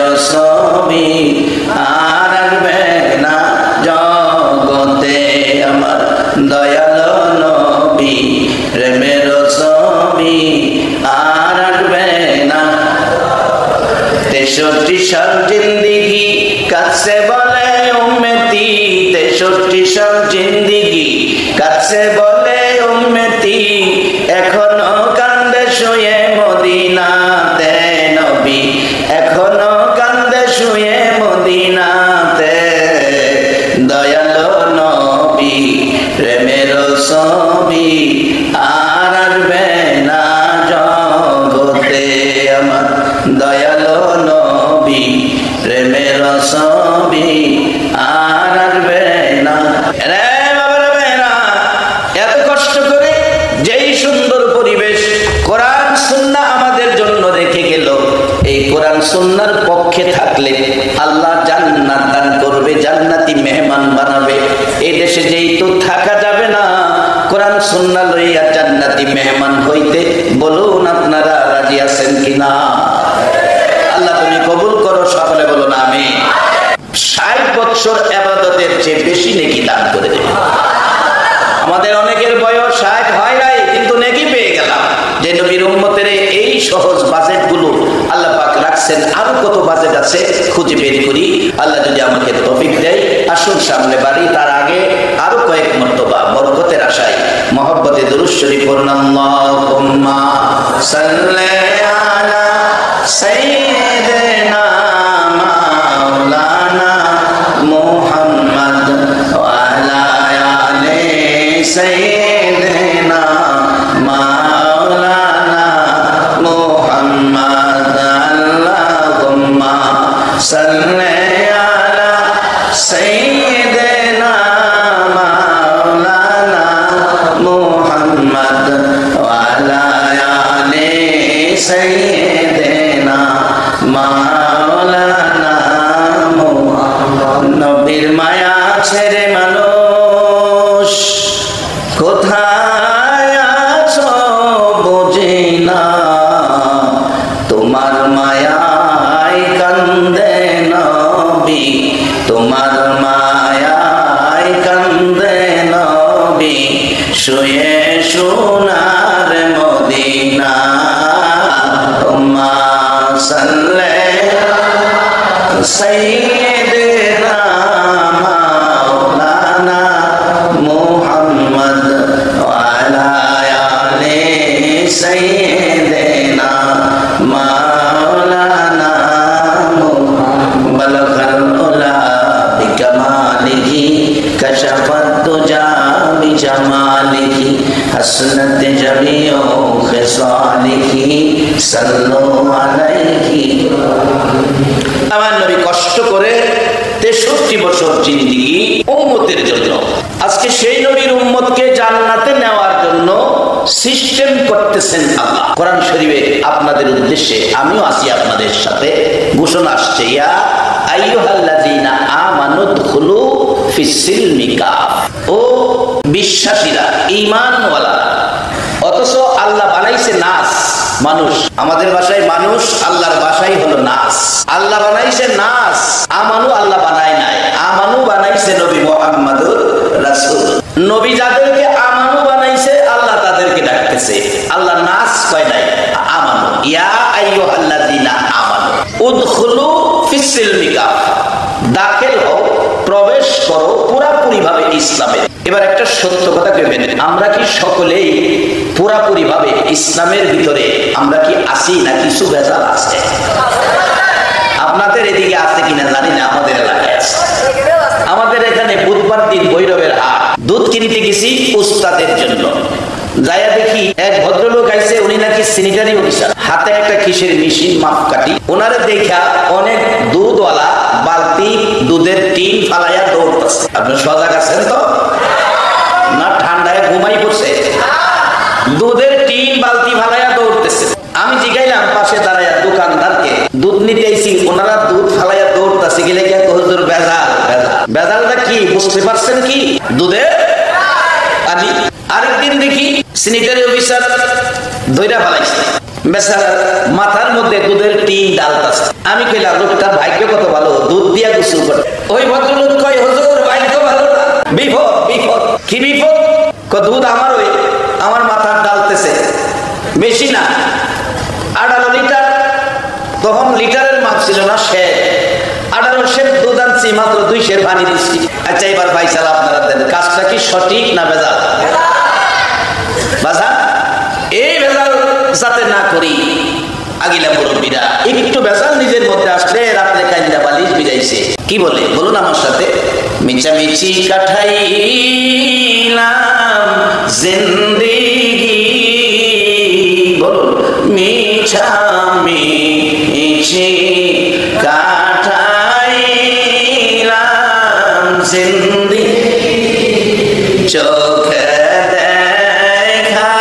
63 সাল জিন্দেগি কাছে বলে উম্মতি, 63 সাল জিন্দেগি কাছে বলে উম্মতি, এখনো কান্দে শুয়ে মদিনাতে নবী, এখনো কান্দে শুয়ে মদিনাতে, দয়ালো নবী প্রেমের ছবি আর আসবে না জগতে আমার, দয়ালো নবী প্রেমের ছবি আর আসবে না। এত কষ্ট করে যেই সুন্দর পরিবেশ কোরআন সুন্নাহ আমাদের জন্য রেখে গেল, এই কোরআন সুন্নাহর পক্ষে থাকলে আল্লাহ জান্নাত দান করবে, জান্নাতি মেহমান বানাবে। এই দেশে যেই তো থাকা যাবে না, কোরআন সুন্নাহ লইয়া জান্নাতি মেহমান হইতে বলুন আপনারা রাজি আছেন কিনা? আল্লাহ তুমি কবুল করো, সকলে বলুন আমিন। 60 বছর ইবাদতের চেয়ে বেশি নেকি দান করে দেবে। আমাদের অনেকের বয়স 60 হয় নাই, কিন্তু নেকি পেয়ে গেলাম। যে নবীর উম্মতের এই সহজ বাজেটগুলো আল্লাহ পাক রাখছেন, আরো কত বাজেট আছে খুঁজে বের করি। আল্লাহ যদি আমাকে তৌফিক দেয়, আসুন সামনে বাড়ি। তার আগে আরো কয়েক মর্তবা বরকতের আশায় মহব্বতে দুরূদ শরীফ পড়ুন। আল্লাহুম্মা সাল্লি আলা সাইয়্যিদিনা মাওলানা মুহাম্মদ ওয়া আলা আলি সাইয়্যিদিনা মাওলানা মুহাম্মদ, আল্লাহুম্মা সাল্লি আলা সাইয়্যিদিনা মাওলানা মুহাম্মদ ওয়া আলা আলি সাইয়্যিদিনা মাওলানা মুহাম্মদ। নবীর মায়া ছেড়ে মানুষ কোথায় আছো বুঝি না, তোমার মায়ায় কান্দে নবী, তোমার মায়ায় কান্দে নবী, শুয়ে সোনার মদিনা। উম্মা সাল্লি সাইয়্যিদিনা মাওলানা মুহাম্মদ ওয়া আলা আলি সাইয়্যিদিনা মাওলানা মুহাম্মদ। বালাগাল উলা বিকামালিহি কাশাফাত দুজা বিজামালিহি হাসনাত জামিউ খিসালিহি সাল্লু আলাইহি। আমার নবী কষ্ট করে 63 বছর জিন্দেগি উম্মতের জন্য। আজকে সেই নবীর উম্মতকে জান্নাতে নেওয়ার জন্য সিস্টেম করতেছেন আল্লাহ। কোরআন শরীফে আপনাদের উদ্দেশ্যে আমিও আছি, আপনাদের সাথে ঘোষণা আসছে, ইয়া আইয়ুহাল্লাযীনা আমানু দুখুলু ফিস-সিলমি কাফ। ও বিশ্বাসীরা, ঈমানওয়ালা। অথচ আল্লাহ বানাইছে নাস, মানুষ। আমাদের ভাষায় মানুষ, আল্লাহর ভাষাই হলো নাস। আল্লাহ বানাইছে নাস, আমানু আল্লাহ বানায় নাই। আমানু বানাইছে নবী মুহাম্মদুর রাসূল। নবী যাদেরকে আমানু বানাইছে, আল্লাহ তাদেরকে ডাকতেছে। আল্লাহ নাস কয় নাই, আমানু। ইয়া আইয়ুহাল্লাযীনা আমানু উদখুলু ফিস-সিলমি কাফ। দাখিল হও, প্রবেশ করো পুরাপুরি ভাবে ইসলামে। এবার একটা সত্য কথা ভেবেন, আমরা কি সকলেই পুরাপুরি ভাবে ইসলামের ভিতরে আমরা কি আছি, না কিছু ভেজাল আছে? আপনাদের এদিকে আছে কিনা জানি না, আমাদের এলাকায় আছে। আমাদের এখানে বুধবার দিন ভৈরবের হাট, দুধ কিনতে গেছি উস্তাদের জন্য। যাইয়া দেখি এক ভদ্রলোক আইছে, উনি নাকি স্যানিটারি অফিসার, হাতে একটা কিসের মেশিন, মাপকাঠি। ওনারে দেখা অনেক দুধওয়ালা বালতি দুধের টিন ফালাইয়া দৌড়তেছে। আপনি সজাগ আছেন তো? না ঠান্ডায় ঘুমাই পড়ছে? দুধের টিন বালতি ফালাইয়া দৌড়তেছে। আমি জিগাইলাম পাশে দাঁড়াইয়া দোকানদারকে, দুধ নিতে আইছি, ওনারা দুধ ফালাইয়া দৌড়তেছে। গেলে কি হুজুর বেজাল? বেজালটা কি বুঝতে পারছেন কি? দুধে আমি আরেকদিন দেখি স্যানিটারি অফিসার ধইরা ফালাইছে, বেচারার মাথার মধ্যে দুধের টিন ডালতাছে। আমি কইলাম লোকটার ভাগ্য কত ভালো, দুধ দিয়া গোসল করে। ওই ভদ্রলোক কয়, হুজুর ভাগ্য ভালো না, বিপদ। বিপদ কি বিপদ? দুধ আমার ওই আমার মাথার ডালতেছে, বেশি না, 18 লিটার। তখন লিটারের মাপ ছিল না, সে 18 সের দুধ আনছি, মাত্র 2 সের পানি দিচ্ছি। আচ্ছা এবার ফাইসালা আপনারা দেন, কাজটা কি সঠিক না ভেজাল? বাজার এই ভেজাল যাতে না করি, আগিলা মুরব্বীরা একটু ভেজাল নিজের মধ্যে আসলে রাত্রে কাইন্দা বালিশ ভিজাইছে। কি বলে বলুন আমার সাথে? মিছামিছি কাটাইলাম জিন্দেগি, বলুন মিছামিছি কাটাইলাম জিন্দেগি, চোখে দেখা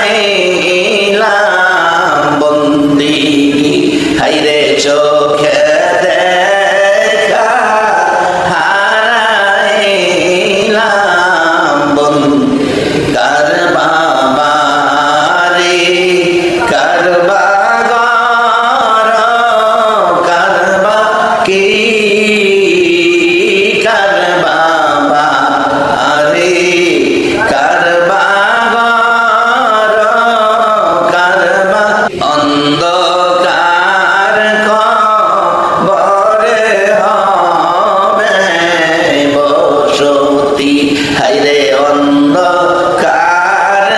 হারাইলাম বন্দিগি, হাইরে চোখে দেখা হারাইলাম বন্দি, কার বাবা রে কার বাগর কার বাকি কার বাবা রে কার বাগর কার বা অন্ধকার কবরে হবে বসতি, হাইরে অন্ধকার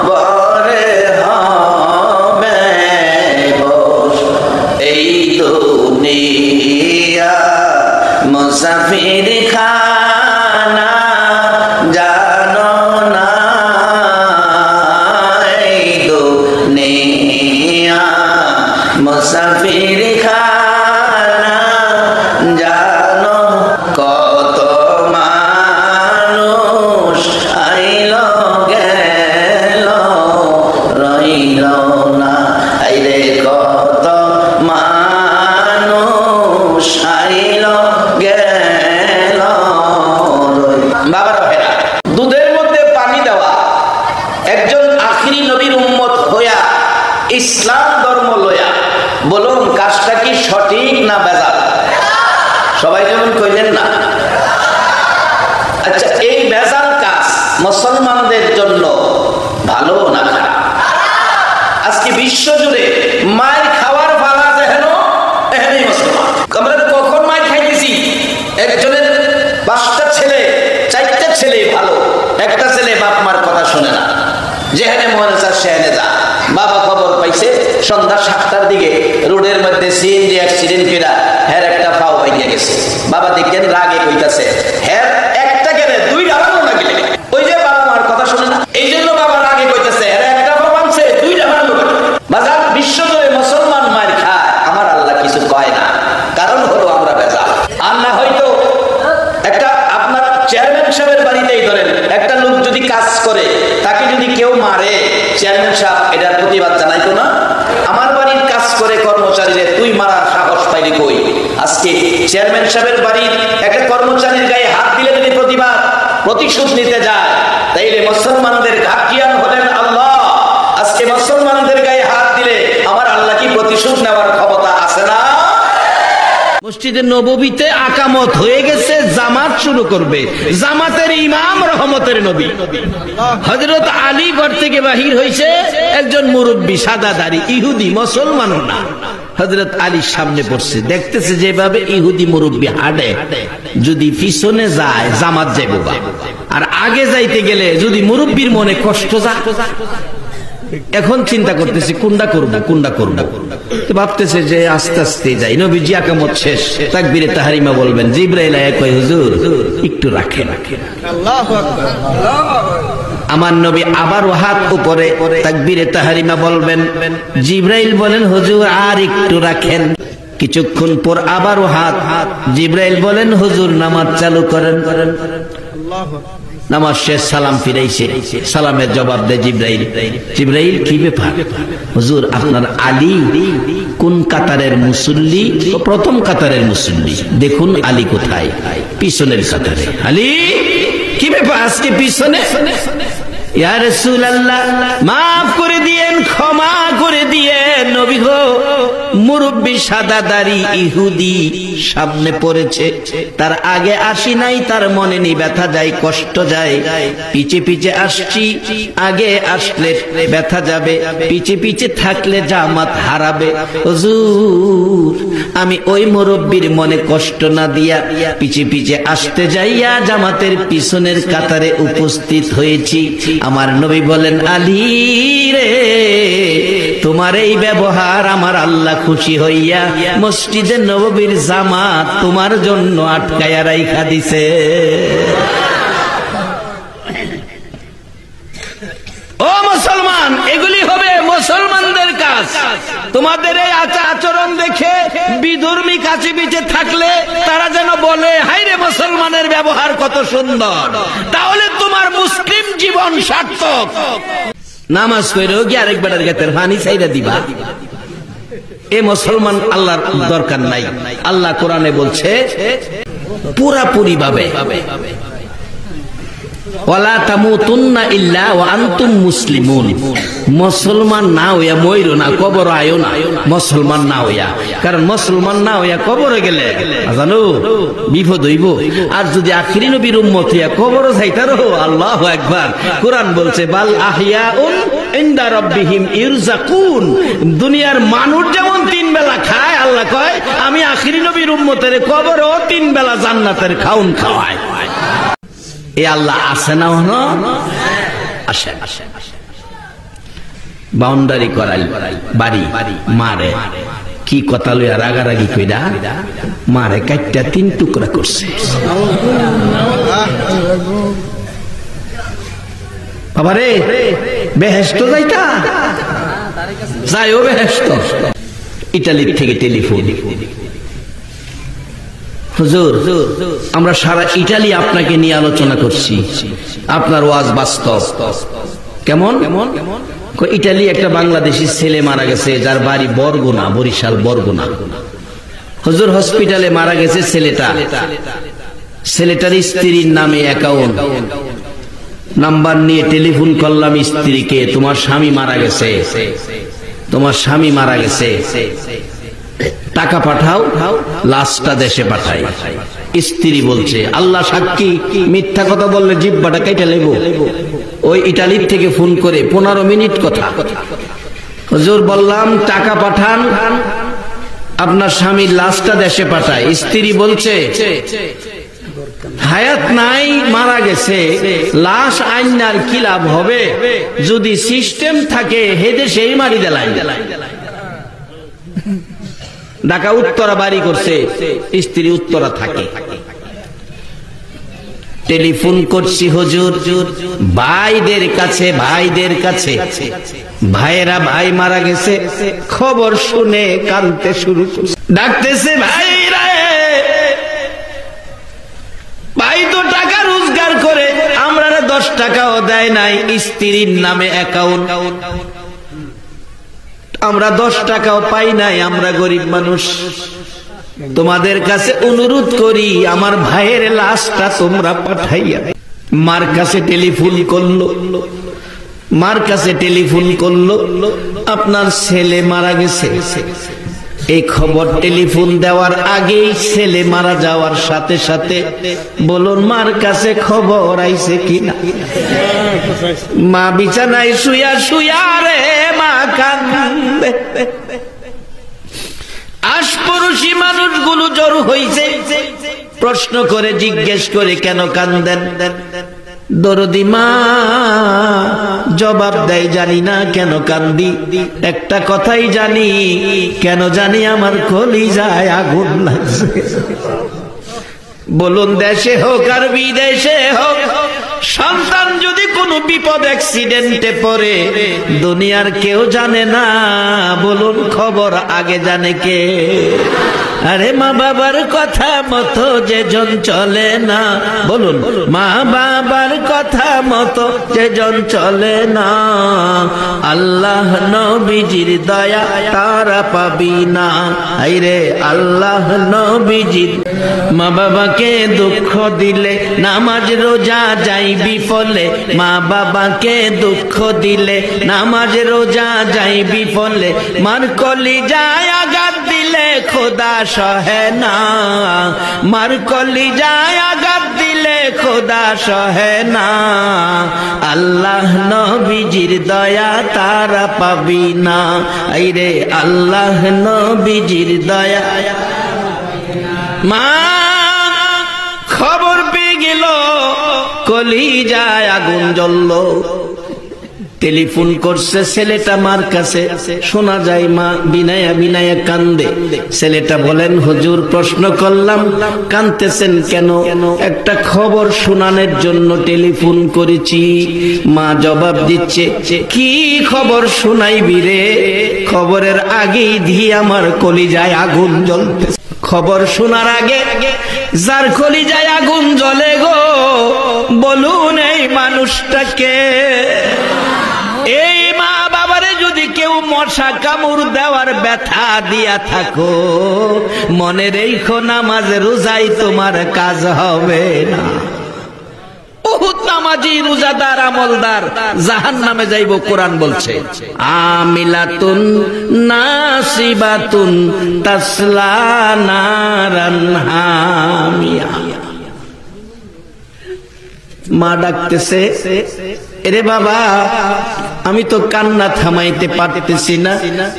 কবরে হবে বসতি। এই দুনিয়া মুসাফির খানা জানো না, এই দুনিয়া মুসাফির খানা জানো, কত মানুষ আইল গেল রইল না, আইরে কত মানুষ আইল গেল। বাবার ভাইরা, দুধের মধ্যে পানি দেওয়া একজন আখিরি নবীর উম্মত হইয়া ইসলাম ধর্ম লইয়া, বলুন কাজটা কি সঠিক না ভেজাল? সবাই যেমন কইলেন না। আচ্ছা এই ভেজাল কাজ মুসলমানদের জন্য ভালো না খারাপ? আজকে বিশ্ব জুড়ে মায়ের খাওয়ার ভাড়া যেন এখানেই মুসলমান। আমরা কখন মায়ের খাইতেছি? একজনের 5টা ছেলে 4টা ছেলে ভালো, একটা ছেলে বাপ মার কথা শুনে না, যেখানে মনে চায় সেখানে যা। বাবা খবর পাইছে সন্ধ্যা 7টার দিকে রোডের মধ্যে সিএনজি অ্যাক্সিডেন্ট কইরা হের একটা পাও ভাঙিয়া গেছে। বাবা দেখেন রাগে কইতাছে, হের একটা গেলে 2টা ভাঙলো না গেলে, ওই যে বাবা মার কথা শুনে না, এই জন্য বাবা রাগে কইতাছে হের একটা পাও ভাঙছে 2টা ভাঙলো। বাজার বিশ্ব জুড়ে মুসলমান মার খায়, আমার আল্লাহ কিছু কয় না, কারণ হলো আমরা ভেজাল। আর না হয়তো একটা আপনার চেয়ারম্যান সাহেবের বাড়িতেই ধরেন একটা লোক যদি কাজ করে, তাকে যদি কেউ মারে, চেয়ারম্যান সাহেব এটার প্রতিবাদ জানাইতো না? আমার বাড়ির কাজ করে কর্মচারীরে তুই মারার সাহস পাইলি কই? আজকে চেয়ারম্যান সাহেবের বাড়ির একটা কর্মচারীর গায়ে হাত দিলে যদি প্রতিশোধ নিতে যায়, তাইলে মুসলমানদের ঘাটিয়ান হলেন আল্লাহ। আজকে মুসলমানদের গায়ে হাত দিলে আমার আল্লাহ কি প্রতিশোধ নেওয়ার ক্ষমতা আছে না? মসজিদে নববীতে আকামত হয়ে গেছে, জামাত শুরু করবে। জামাতের ইমাম রহমতের নবী হযরত আলী ঘর থেকে বাহির হইছে, একজন মুরব্বী সাদা দাড়ি ইহুদি, মুসলমান না। হযরত আলীর সামনে পড়ছে, দেখতেছে যেভাবে ইহুদি মুরব্বী হাঁটে, যদি পিছনে যায় জামাত যাইব, আর আগে যাইতে গেলে যদি মুরব্বীর মনে কষ্ট যায়। এখন চিন্তা করতেছি কোনটা করব। ভাবতেছে যে আস্তে আস্তে যাই। নবীজি আকামত শেষ, তাকবীরে তাহরিমা বলবেন, জিবরাইল আয়া কয় হুজুর একটু রাখেন। আল্লাহু আকবার। আমার নবী আবার হাত উপরে, তাকবীরে তাহরিমা বলবেন, জিবরাইল বলেন হুজুর আর একটু রাখেন। কিছুক্ষণ পর আবারও হাত, জিবরাইল বলেন হুজুর নামাজ চালু করেন। আল্লাহু আকবার। নামাজ শেষ, সালাম ফিরাইছে, সালামের জবাব দেয় জিবরাইল। জিবরাইল কি ব্যাপার? হুজুর আপনার আলী কোন কাতারের মুসল্লি? প্রথম কাতারের মুসল্লি। দেখুন আলী কোথায়? পিছনের কাতারে। আলী কি ব্যাপার আজকে পিছনে? ইয়া রাসূলুল্লাহ মাফ করে দিয়েন, ক্ষমা করে দিয়েন, নবী গো, মুরব্বী সাদা দাড়ি ইহুদি সামনে পড়েছে, তার আগে আসি নাই, তার মনে নি ব্যথা যায়, কষ্ট যায়, পিছে পিছে আসছি, আগে আসলে ব্যথা যাবে, পিছে পিছে থাকলে জামাত হারাবে। হুজুর আমি ওই মুরব্বীর মনে কষ্ট না দিয়া পিছে পিছে আসতে যাইয়া জামাতের পিছনের কাতারে উপস্থিত হয়েছি। আমার নবী বলেন, আলী রে, তোমার এই ব্যবহার আমার আল্লাহ খুশি হইয়া মসজিদে নববীর জামাত তোমার জন্য আটকায়া রাইখা দিছে। ও মুসলমান, এগুলি হবে মুসলমানদের কাজ। তোমাদের এই আচরণ দেখে বিধর্মী কাছে পিছে থাকলে তারা যেন বলে, হায় রে মুসলমানের ব্যবহার কত সুন্দর, তাহলে তোমার মুসলিম জীবন সার্থক। নামাজ পড়েও কি আরেক বেটার গাতের পানি চাইরা দিবা? এ মুসলমান আল্লাহর দরকার নাই। আল্লাহ কোরআনে বলছে পুরাপুরি ভাবে, ওয়ালা তামুতুন্না ইল্লা ওয়া আনতুম মুসলিমুন। মুসলমান না হইয়া মইরো না, কবর আয়ো না মুসলমান না হইয়া। কারণ মুসলমান না হইয়া কবরে গেলে জানো বিপদ হইব। আর যদি আখিরি নবীর উম্মত হইয়া কবরও যাইতারো, আল্লাহু আকবার, কোরআন বলছে বাল আহইয়াউন ইনদা রাব্বিহিম ইরযাকুন। দুনিয়ার মানুষ যেমন 3 বেলা খায়, আল্লাহ কয় আমি আখিরি নবীর উম্মতের কবরেও 3 বেলা জান্নাতের খাউন খাওয়াই। এ আল্লাহ আসে না? আসে। বাউন্ডারি করাই বাড়ি মারে, কি কথা লইয়া রাগারাগি কইরা মারে কাটটা 3 টুকরা করছে। বাবারে বেহেশত যাইতা, যাইও বেহেশত। ইটালির থেকে টেলিফোন, হুজুর আমরা সারা ইটালি আপনাকে নিয়ে আলোচনা করছি, আপনার ওয়াজ বাস্তব। কেমন? ইটালি একটা বাংলাদেশি ছেলে মারা গেছে, যার বাড়ি বরগুনা, বরিশাল বরগুনা। হুজুর হসপিটালে মারা গেছে ছেলেটা, ছেলেটার স্ত্রীর নামে অ্যাকাউন্ট নাম্বার নিয়ে টেলিফোন করলাম স্ত্রীকে, তোমার স্বামী মারা গেছে, তোমার স্বামী মারা গেছে, টাকা পাঠাও, লাশটা দেশে পাঠাই। স্ত্রী বলছে, আল্লাহ সাক্ষী, মিথ্যা কথা বললে জিহ্বাটা কেটে নেব। ওই ইটালির থেকে ফোন করে 15 মিনিট কথা। হুজুর বললাম টাকা পাঠান, আপনার স্বামীর লাশটা দেশে পাঠায়। স্ত্রী বলছে হায়াত নাই, মারা গেছে, লাশ আইনার কি লাভ হবে? যদি সিস্টেম থাকে হেদে সেই মারি দেলাই। ঢাকা উত্তরা বাড়ি করছে, স্ত্রী উত্তরা থাকে। টেলিফোন করছি হুজুর ভাইদের কাছে, ভাইয়েরা ভাই মারা গেছে খবর শুনে কাঁদতে শুরু করছে, ডাকতেছে ভাইরা, ভাই তো টাকা রোজগার করে আমরা 10 টাকাও দেয় নাই, স্ত্রীর নামে অ্যাকাউন্ট, আমরা 10 টাকাও পাই নাই, আমরা গরিব মানুষ। তোমাদের কাছে অনুরোধ করি আমার ভাইয়ের লাশটা তোমরা পাঠাইয়া। মার কাছে টেলিফোন করলো, আপনার ছেলে মারা গেছে। এই খবর টেলিফোন দেওয়ার আগেই ছেলে মারা যাওয়ার সাথে সাথে বলুন মার কাছে খবর আইছে কিনা? মা বিছানায় শুয়া রে মা কান্দে। আশপড়শি মানুষগুলো জড়ো হইছে, প্রশ্ন করে জিজ্ঞেস করে কেন কান্দেন? দরদি মা জবাব দেয় জানি না কেন কান্দি, একটা কথাই জানি, কেন জানি আমার কলিজায় আগুন লাগছে। বলুন দেশে হোক আর বিদেশে হোক, সন্তান যদি কোনো বিপদ অ্যাক্সিডেন্টে পড়ে দুনিয়ার কেউ জানে না, বলুন খবর আগে জানে কে? আরে মা বাবার কথা মতো যেজন চলে না, বলুন মা বাবার কথা মতো যেজন চলে না, আল্লাহ নবীজির দয়া তারা পাবি না। আইরে আল্লাহ নবীজির মা বাবাকে দুঃখ দিলে নামাজ রোজা যাইবি ফলে, মা বাবাকে দুঃখ দিলে নামাজ রোজা যাইবি ফলে, মার কলিজায় আঘাত দিলে খোদা সহে না, মার কলিজায় আঘাত দিলে খোদা সহে না। আল্লাহ নবীজির দয়া তারা পাবি না। আইরে আল্লাহ নবীজির দয়া। মা খবর পেয়ে গেল কলিজায় আগুন জ্বলল, টেলিফোন করছে ছেলেটা মার কাছে, শোনা যায় মা বিনায়া বিনায়া কান্দে। ছেলেটা বলেন হুজুর প্রশ্ন করলাম কাঁদতেছেন কেন? একটা খবর শোনানোর জন্য টেলিফোন করেছি। মা জবাব দিচ্ছে কি খবর শোনাইবি রে? খবরের আগেই দিয়ে আমার কলিজায় আগুন জ্বলতেছে। খবর শোনার আগে যার কলিজায় আগুন জ্বলে গো, বলুন এই মানুষটাকে। এই মা বাবারে যদি কেউ মশা কামড় দেওয়ার ব্যথা দিয়া থাকো, মনে রেখো নামাজ রোজাই তোমার কাজ হবে না। বহুত নামাজি রোজাদার আমলদার জাহান্নামে যাইব কোরআন বলছে। আমিলাতুন নাসিবাতুন তাসলা নারান হামিয়া। মা ডাকতেছে, এরে বাবা আমি তো কান্না থামাইতে পারতেছি না,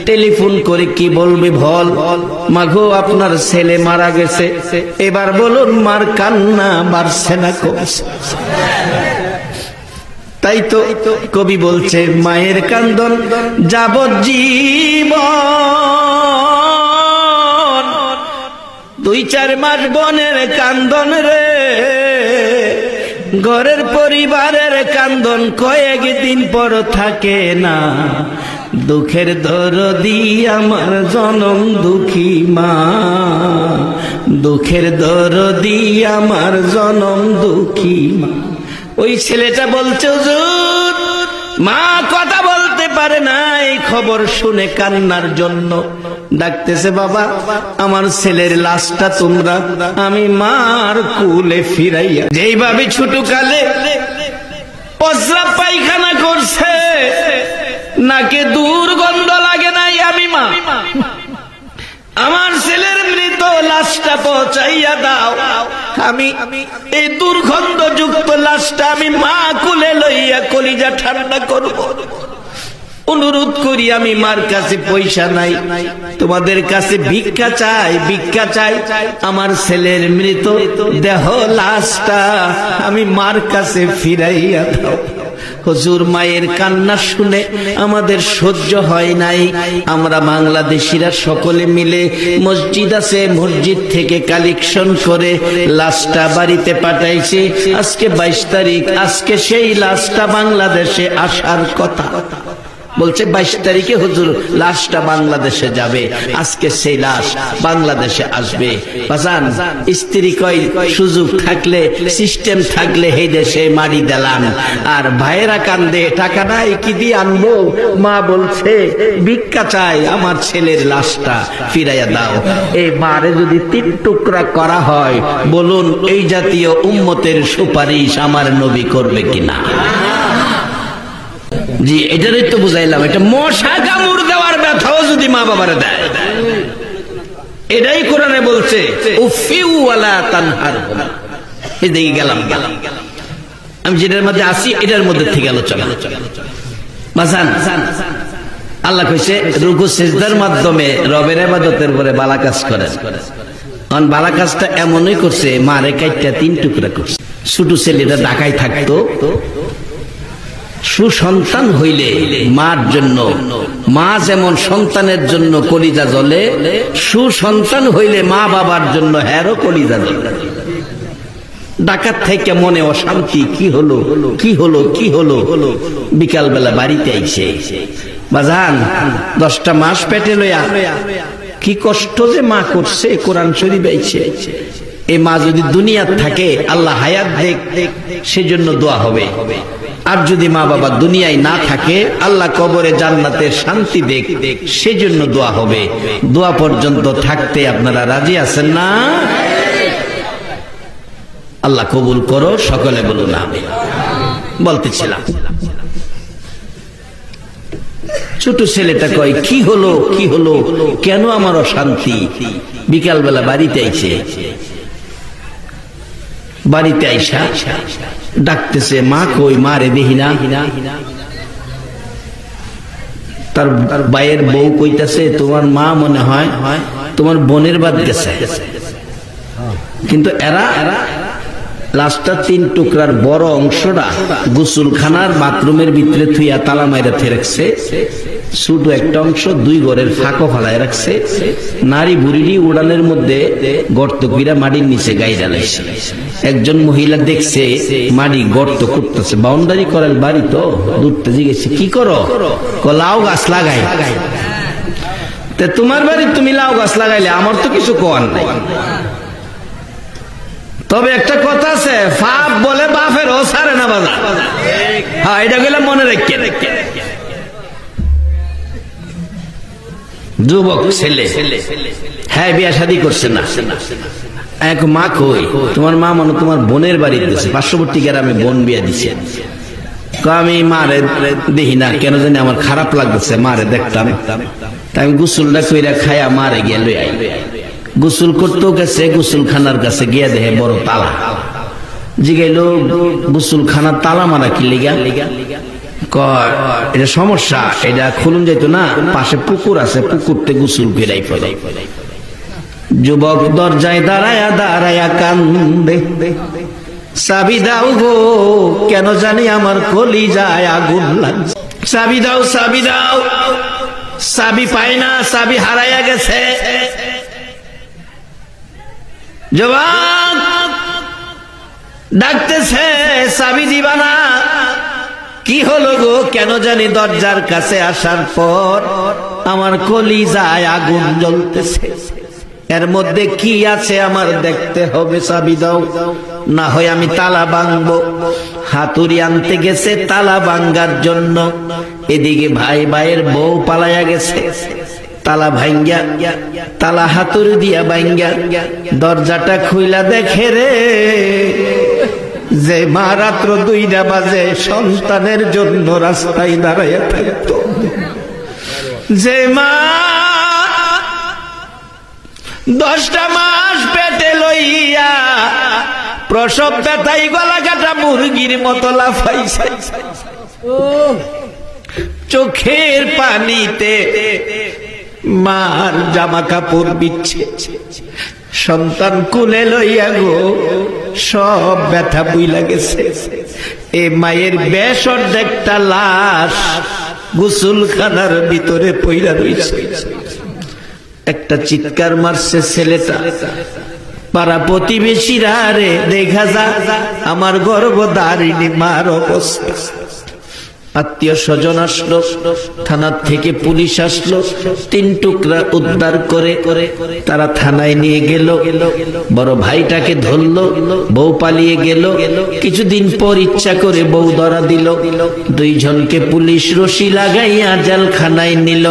টেলিফোন করে কি বলবি বল। মাগো আপনার ছেলে মারা গেছে, এবার বলুন মার কান্না বাড়ছে না কমছে? তাই তো কবি বলছে মায়ের কান্দন যাবজ্জীবন, 2-4 মাস বনের কান্দন রে, ঘরের পরিবারের কান্দন কয়েকদিন পর থাকে না। দুঃখের দরদি আমার জনম দুঃখী মা, দুঃখের দরদি আমার জনম দুঃখী মা। ওই ছেলেটা বলছে হুজুর মা কথা বলতে পারে না, এই খবর শুনে কান্নার জন্য ডাকতেছে। বাবা আমার ছেলের লাশটা তোমরা আমি মার কুলে ফিরাইয়া, যেইভাবে ছোট কালে প্রস্রাব পায়খানা করছে নাকে দুর্গন্ধ লাগে নাই, আমি মা আমার ছেলের মৃত লাশটা পৌঁছাইয়া দাও, আমি এই দুর্গন্ধযুক্ত লাশটা আমি মা কুলে লইয়া কলিজা ঠান্ডা করব। অনুরোধ করি আমি মার কাছে পয়সা নাই, তোমাদের কাছে ভিক্ষা চাই, ভিক্ষা চাই, আমার ছেলের মৃত দেহ লাশটা আমি মার কাছে ফিরাইয়া দাও। হুজুর মায়ের কান্না শুনে আমাদের সহ্য হয় নাই। আমরা বাংলাদেশিরা সকলে মিলে মসজিদ আছে, মসজিদ থেকে কালেকশন করে লাশটা বাড়িতে পাঠাইছি। আজকে 22 তারিখ, আজকে সেই লাশটা বাংলাদেশে আসার কথা। বলছে 22 তারিখে হুজুর লাশটা বাংলাদেশে যাবে, আজকে সেই লাশ বাংলাদেশে আসবে। বাজান স্ত্রী কই সুযোগ থাকলে সিস্টেম থাকলে এই দেশে মারি দিলাম, আর ভাইয়েরা কান্দে টাকা নাই কি দিয়ে আনবো। মা বলছে ভিক্ষা চাই, আমার ছেলের লাশটা ফিরাইয়া দাও। এই মারে যদি 3 টুকরা করা হয়, বলুন এই জাতীয় উম্মতের সুপারিশ আমার নবী করবে কিনা? জি এটারই তো বুঝাইলাম, এটা মশা কামড় দেওয়ার ব্যথাও যদি মা বাবারে দেয়, এটাই কোরআনে বলছে উফিউ ওয়ালা তানহারহুম। এদিকে গেলাম, আমি যেটার মধ্যে আসি এটার মধ্যে থেকে আলোচনা। বাজান আল্লাহ কইছে রুকু সিজদার মাধ্যমে রবের ইবাদতের পরে ভালো কাজ করেন। কারণ ভালো কাজটা এমনই করছে মারে কাইটা 3 টুকরা করছে। ছোট ছেলেটা ঢাকায় থাকতো, সুসন্তান হইলে মার জন্য, মা যেমন সন্তানের জন্য কলিজা জ্বলে, সুসন্তান হইলে মা বাবার জন্য হেরো কলিজা জ্বলে। ডাকাত থেকে মনে অশান্তি, কি হলো কি হলো কি হলো, বিকাল বেলা বাড়িতে আইছে। বাজান 10টা মাস পেটে লইয়া কি কষ্ট যে মা করছে, কোরআন শরীফ আইছে। এই মা যদি দুনিয়াত থাকে আল্লাহ হায়াত দেখ, সেজন্য দোয়া হবে। আর যদি মা বাবা দুনিয়ায় না থাকে, আল্লাহ কবরে জান্নাতের শান্তি দেখ, সেজন্য দোয়া হবে। দোয়া পর্যন্ত থাকতে আপনারা রাজি আছেন না? আল্লাহ কবুল করো, সকলে বলুন আমিন। বলতেছিলাম, ছোট ছেলেটা কয়, কি হলো কি হলো, কেন আমার অশান্তি? বিকালবেলা বাড়িতে আইছে, বাড়িতে আইসা ডাকতেছে, মা কই, মা রে দেখি না। তার ভাইয়ের বউ কইতাছে, তোমার মা মনে হয় তোমার বোনের বাদ গেছে। কিন্তু এরা লাস্টটা 3 টুকরার বড় অংশটা গোসলখানার বাথরুমের ভিতরে থুইয়া তালা মাইরা থে রাখছে, ছোট একটা অংশ 2 ঘরের ফাঁকো ফালায় রাখছে। নারী বুড়িরই উড়ানের মধ্যে গর্ত কইরা মাটির নিচে গাই ডালাইছে। একজন মহিলা দেখছে মাটি গর্ত করতেছে, বাউন্ডারি করার বাড়ি তো, দূরতে জিজ্ঞেস, কি করো? লাউ গাছ লাগাই। তোমার বাড়ি তুমি লাউ গাছ লাগাইলে, আমার তো কিছু কোয়ার নাই। তবে একটা কথা আছে, ফাপ বলে বাপের ও সারে না বাজার। হ্যাঁ, এটা গেলে মনে রেখে। যুবক ছেলে, হ্যাঁ, বিয়া শাদী করছে না। এক মা কই, তোমার মা মনে তোমার বোনের বাড়ি দিচ্ছে, পার্শ্ববর্তী গ্রামে বোন বিয়া দিছে। আমি মারে দেখি না, কেন জানি আমার খারাপ লাগতেছে, মারে দেখতাম। তাই আমি গোসলটা কইরা খাইয়া মারে গিয়ে লই আই। গোসল করতেও গেছে, গোসলখানার কাছে গিয়া দেখে বড় তালা। জিগাইল, গোসলখানার তালা মারা কি লিগা? এটা সমস্যা, এটা খুলুন যাইতো না, পাশে পুকুর আছে, পুকুরতে গোসল ফেরাই ফেরাই। যুবক দরজায় দাঁড়ায়া দাঁড়ায়া কান্দে, চাবি দাও গো, কেন জানি আমার কলিজায় আগুন লাগছে। চাবি দাও, চাবি দাও। চাবি পাই না, চাবি হারাইয়া গেছে। যুবক ডাকতেছে, চাবি দিবা না? কি হলো গো? কেন জানি দরজার কাছে আসার পর আমার কলিজায় আগুন জ্বলতেছে। এর মধ্যে কি আছে আমার দেখতে হবে, চাবি দাও, না হয় আমি তালা ভাঙবো। হাতুড়ি আনতে গেছে তালা ভাঙ্গার জন্য, এদিকে ভাইয়ের বউ পালাইয়া গেছে। তালা ভাঙ্গা, তালা হাতুড়ি দিয়া ভাঙ্গা দরজাটা খুইলা দেখে রে, যে মা রাত্র 2টা বাজে সন্তানের জন্য রাস্তায় দাঁড়াইয়া থাকতো, যে মা 10টা মাস পেটে লইয়া প্রসব ব্যথায় গলা কাটা মুরগির মতো লাফাইছে, চোখের পানিতে মার জামা কাপড় বিচ্ছে, সন্তান কুলে লইয়া গো সব ব্যথা বুইলা গেছে। এ মায়ের বেশ অর্ধেকটা লাশ গোসলখানার ভিতরে পইরা রইছে। একটা চিৎকার মারছে ছেলেটা, পাড়া প্রতিবেশীরা রে দেখা যা আমার গর্ভধারিণী মার অবস্থা। আত্মীয় স্বজন আসলো, থানার থেকে পুলিশ আসলো, 3 টুকরা উদ্ধার করে তারা থানায় নিয়ে গেল। বড় ভাইটাকে ধরলো, বউ পালিয়ে গেল। কিছুদিন পর ইচ্ছা করে বউ ধরা দিল। 2 জনকে পুলিশ রশি লাগাইয়া জেলখানায় নিল।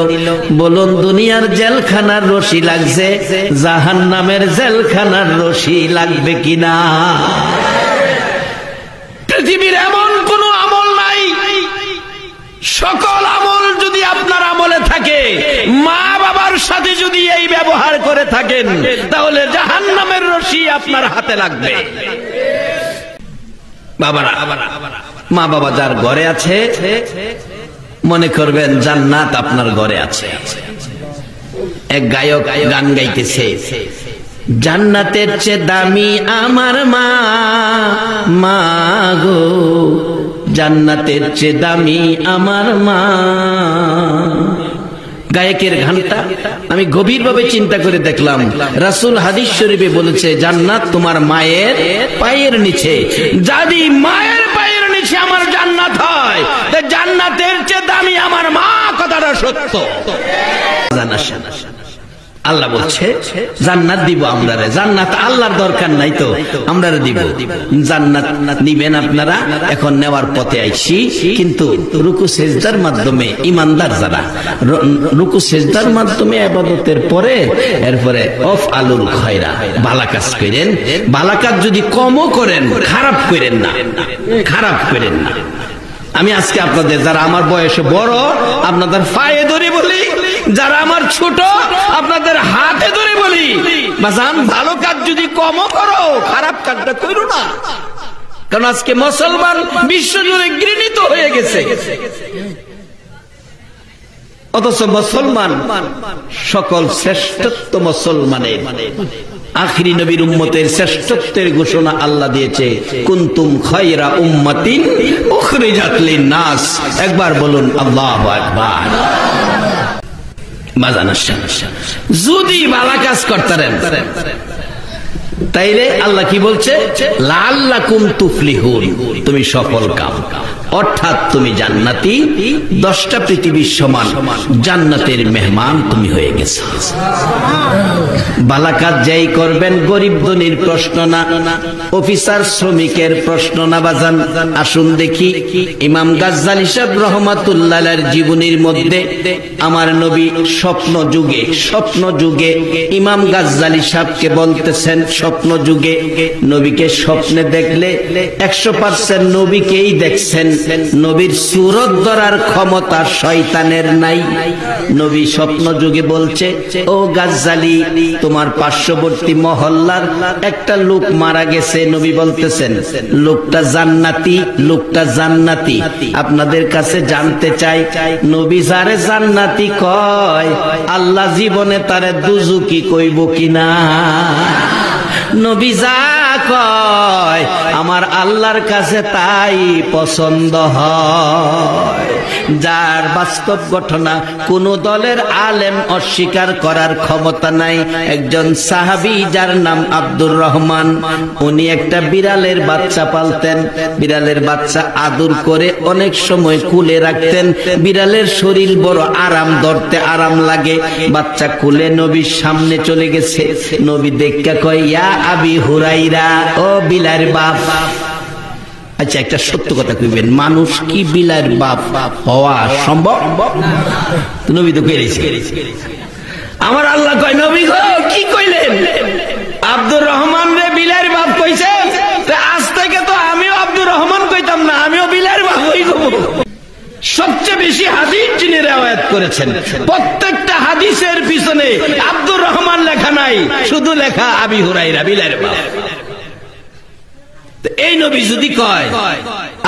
বলুন, দুনিয়ার জেলখানার রশি লাগছে, জাহান্নামের জেলখানার রশি লাগবে কিনা? পৃথিবীর এমন কোন আমল নাই, সকল আমল যদি আপনার আমলে থাকে, মা বাবার সাথে যদি এই ব্যবহার করে থাকেন, তাহলে জাহান্নামের রশি আপনার হাতে লাগবে। বাবারা, মা বাবা যার ঘরে আছে, মনে করবেন জান্নাত আপনার ঘরে আছে। এক গায়ক গান গাইতেছে, জান্নাতের চেয়ে দামি আমার মা, মা গো, জান্নাতের চেয়ে দামি আমার মা। গায়কের গানটা আমি গভীরভাবে চিন্তা করে দেখলাম, রাসূল হাদিস শরীফে বলেছে জান্নাত তোমার মায়ের পায়ের নিচে। যদি মায়ের পায়ের নিচে আমার জান্নাত হয়, তাহলে জান্নাতের চেয়ে দামি আমার মা, কথাটা সত্য। আল্লাহ বলছে জান্নাত দিব আমরা, জান্নাত আল্লাহর দরকার নাই তো আমরা দিব জান্নাত নিবেন আপনারা। এখন নেওয়ার পথে আইছি, কিন্তু রুকু সেজদার মাধ্যমে ইমানদার যারা রুকু সেজদার মাধ্যমে ইবাদতের পরে এরপরে অফ আলুল খয়রা, ভালো কাজ করেন। ভালো কাজ যদি কমও করেন খারাপ করেন না, খারাপ করেন না। আমি আজকে আপনাদের যারা আমার বয়সে বড় আপনাদের পায়ে ধরে বলি, যারা আমার ছোট আপনাদের হাতে ধরে বলি, বাজান ভালো কাজ যদি কমও করো খারাপ কাজটা করো না। কারণ আজকে মুসলমান বিশ্বজুড়ে ঘৃণিত হয়ে গেছে, অথচ মুসলমান সকল শ্রেষ্ঠত্ব মুসলমানের। আখিরি নবীর উম্মতের শ্রেষ্ঠত্বের ঘোষণা আল্লাহ দিয়েছে, কুনতুম খায়রা উম্মাতিন উখরিজাত লিন-নাস। একবার বলুন আল্লাহু আকবার। যদি ভালো কাজ করতেন তাইলে আল্লাহ কি বলছে, লাআল্লাকুম তুফলিহুন, তুমি সফল কাম, অর্থাৎ তুমি জান্নাতি, 10টা পৃথিবীর সমান জান্নাতের মেহমান তুমি হয়ে গেছো। ভালো কাজ যাই করবেন, গরিব ধনীর প্রশ্ন না, অফিসার শ্রমিকের প্রশ্ন না বাজান। আসুন দেখি ইমাম গাজ্জালী সাহেব রহমাতুল্লাহ আলাইহির জীবনীর মধ্যে আমার নবী স্বপ্ন যুগে ইমাম গাজ্জালী সাহেবকে বলতেছেন, স্বপ্ন যুগে নবীকে স্বপ্নে দেখলে 100% নবীকেই দেখছেন, নবীর সুরত ধরার ক্ষমতা শয়তানের নাই। নবী স্বপ্ন যুগে বলছে, ও গাজ্জালী তোমার পার্শ্ববর্তী মহল্লার একটা লোক মারা গেছে। নবী বলতেছেন লোকটা জান্নাতি, আপনাদের কাছে জানতে চাই নবী যারে জান্নাতি কয় আল্লাহ জীবনে তারে দুজুকি কইব কিনা। নবী যা কয় আমার আল্লাহর কাছে তাই পছন্দ হয়। যার বাস্তব ঘটনা কোন দলের আলেম অস্বীকার করার ক্ষমতা নাই। একজন সাহাবী যার নাম আব্দুর রহমান, উনি একটা বিড়ালের বাচ্চা পালতেন। বিড়ালের বাচ্চা আদর করে অনেক সময় কুলে রাখতেন। বিড়ালের শরীর বড় আরাম, ধরতে আরাম লাগে। বাচ্চা কুলে নবীর সামনে চলে গেছে। নবী দেখা কয়, ইয়া আবি হুরাইরা, ও বিলার বাপ। আচ্ছা একটা সত্য কথা কইবেন, মানুষ কি বিলার বাপ হওয়া সম্ভব? নবী তো কইলেছে। আমার আল্লাহ কয়, নবী গো কি কইলেন? আব্দুর রহমান রে বিলার বাপ কইছে, আজ থেকে তো আমিও আব্দুর রহমান কইতাম না, আমিও বিলার বাপ হই গো। সবচেয়ে বেশি হাদিস যিনি রিওয়ায়াত করেছেন, প্রত্যেকটা হাদিসের পিছনে আব্দুর রহমান লেখা নাই, শুধু লেখা আবি হুরাইরা, বিলার বাপ। এই নবী যদি কয়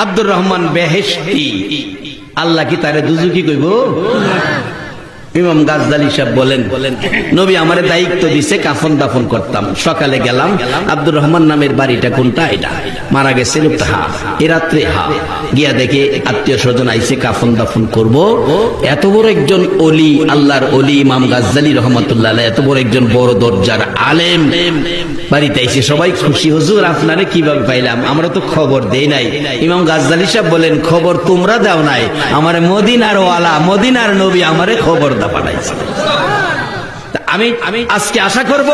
আব্দুর রহমান বেহেশতি, আল্লাহ কি তারে দুজুকি কইব? ইমাম গাজ্জালী সাহেব বলেন, নবী আমারে দায়িত্ব দিছে কাফন দাফন করতাম। সকালে গেলাম, আব্দুর রহমান নামের বাড়িটা কোনটা? এটা মারা গেছে লোকটা, হা এ রাত্রে, হা গিয়া দেখে আত্মীয় স্বজন আইছে, কাফন দাফন করব। এত বড় একজন অলি, আল্লাহর অলি ইমাম গাজ্জালী রহমাতুল্লাহ আলাইহি, এত বড় একজন বড় দরজার আলেম বাড়িতে আইছে। সবাই খুশি, হুজুর আপনারে কিভাবে পাইলাম? আমরা তো খবর দেই নাই। ইমাম গাজ্জালী সাহেব বলেন, খবর তোমরা দাও নাই, আমারে মদিনার ওয়ালা, মদিনার নবী আমারে খবর পাঠাইছে। আমি আজকে আশা করব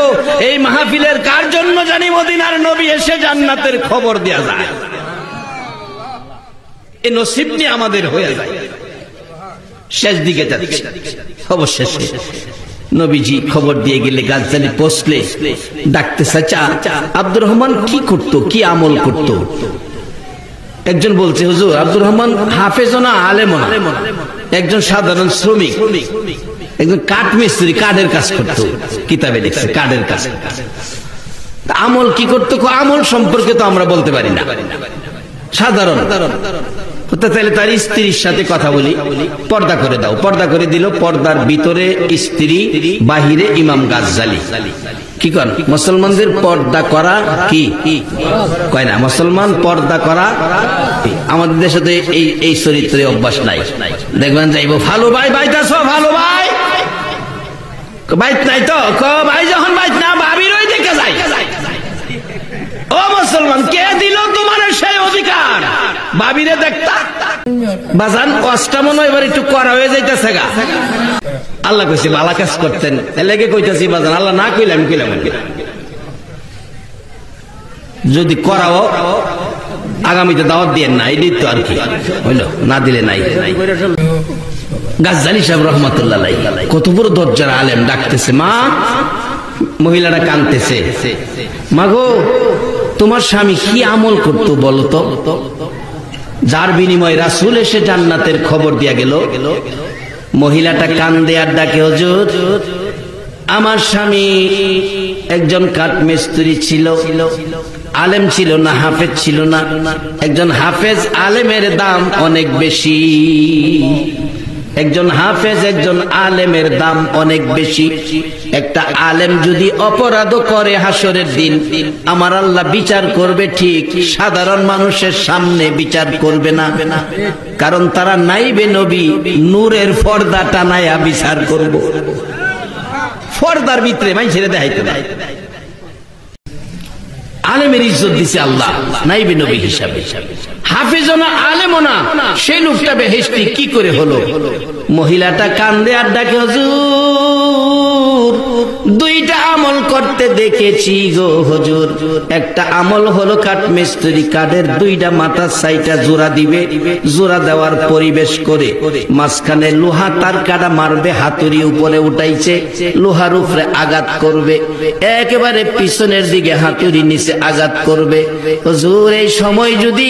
এই মাহফিলের কার জন্য জানি মদিনার নবী এসে জান্নাতের খবর দেয়া যায়, এই নসিব নিয়ে আমাদের হয়ে যায়। শেষ দিকে যাচ্ছে, অবশেষে নবীজি খবর দিয়ে গেলে গাজ্জালী পৌঁছলে ডাকতে চাচা আব্দুর রহমান কি করত, কি আমল করত? একজন বলছে, হুজুর আব্দুর রহমান হাফেজ না আলেম না, একজন সাধারণ শ্রমিক, একজন কাঠ মিস্ত্রি, কাঠের কাজ করতো। কিতাবে লিখছে কাঠের কাজ। আমল কি করতো? আমল সম্পর্কে তো আমরা বলতে পারি না, সাধারণ। তাহলে তার স্ত্রীর সাথে কথা বলি, পর্দা করে দাও। পর্দা করে দিল। পর্দার ভিতরে স্ত্রী, বাহিরে ইমাম গাজ্জালী। কি করেন? মুসলমানদের পর্দা করা কি কয় না? মুসলমান পর্দা করা। আমাদের দেশে তো এই চরিত্রে অভ্যাস নাই। দেখবেন যাইব, ভালো ভাই বাইতাছ, ভালো ভাই বাইত নাই তো, ভাই যখন বাইত না ভাবিরই দেখে যায়। ও মুসলমান, কে দিল তোমার সেই অধিকার? ভাবিরে দেখতা বাজান কষ্টা মনে এবার একটু করা হয়ে যাইতেছে গা। আল্লাহ কইছে ভালো কাজ করতেন এলাকে কইতাছি বাজান, আল্লাহ না কইলাম কইলাম যদি করাও আগামীতে দাওয়াত দিয়েন না, এই তো আর কি হইল, না দিলে নাই। গাজ্জালী সাহেব রহমাতুল্লাহ আলাইহি কত বড় দরজার আলেম, ডাকতেছে মা, মহিলাটা কাঁদতেছে, মাগো তোমার স্বামী কি আমল করতো বলো তো, যার বিনিময়ে রাসূল এসে জান্নাতের খবর দিয়া গেল। মহিলাটা কান্দে আর ডাকে, হুজুর আমার স্বামী একজন কাঠমিস্ত্রি ছিল, আলেম ছিল না, হাফেজ ছিল না। একজন হাফেজ আলেমের দাম অনেক বেশি, একজন হাফেজ একজন আলেমের দাম অনেক বেশি। একটা আলেম যদি অপরাধ করে হাসরের দিন আমার আল্লাহ বিচার করবে, ঠিক সাধারণ মানুষের সামনে বিচার করবে না, কারণ তারা নাইবে নবী নূরের পর্দা টানায়া বিচার করব। পর্দার ভিতরে মাই ছেড়ে দেখাইতে দেয়। আলেমের ইজ্জত দিছে আল্লাহ নাইবে নবী হিসাবে, হাফেজও না আলেমও না, সেই লোকটা বেহেশতি কি করে হলো? মহিলাটা কান্দে আর ডাকে, হুজুর দুইটা আমল করতে দেখেছি গো হুজুর। একটা আমল হলো কাঠমিস্ত্রি, কাঠের দুইটা মাথার সাইটা জোড়া দিবে, জোড়া দেওয়ার পরিবেশ করে মাঝখানে লোহা তার কাটা মারবে, হাতুড়ি উপরে উঠাইছে, লোহার উপরে আঘাত করবে, একেবারে পিছনের দিকে হাতুড়ি নিচে আঘাত করবে। হুজুর এই সময় যদি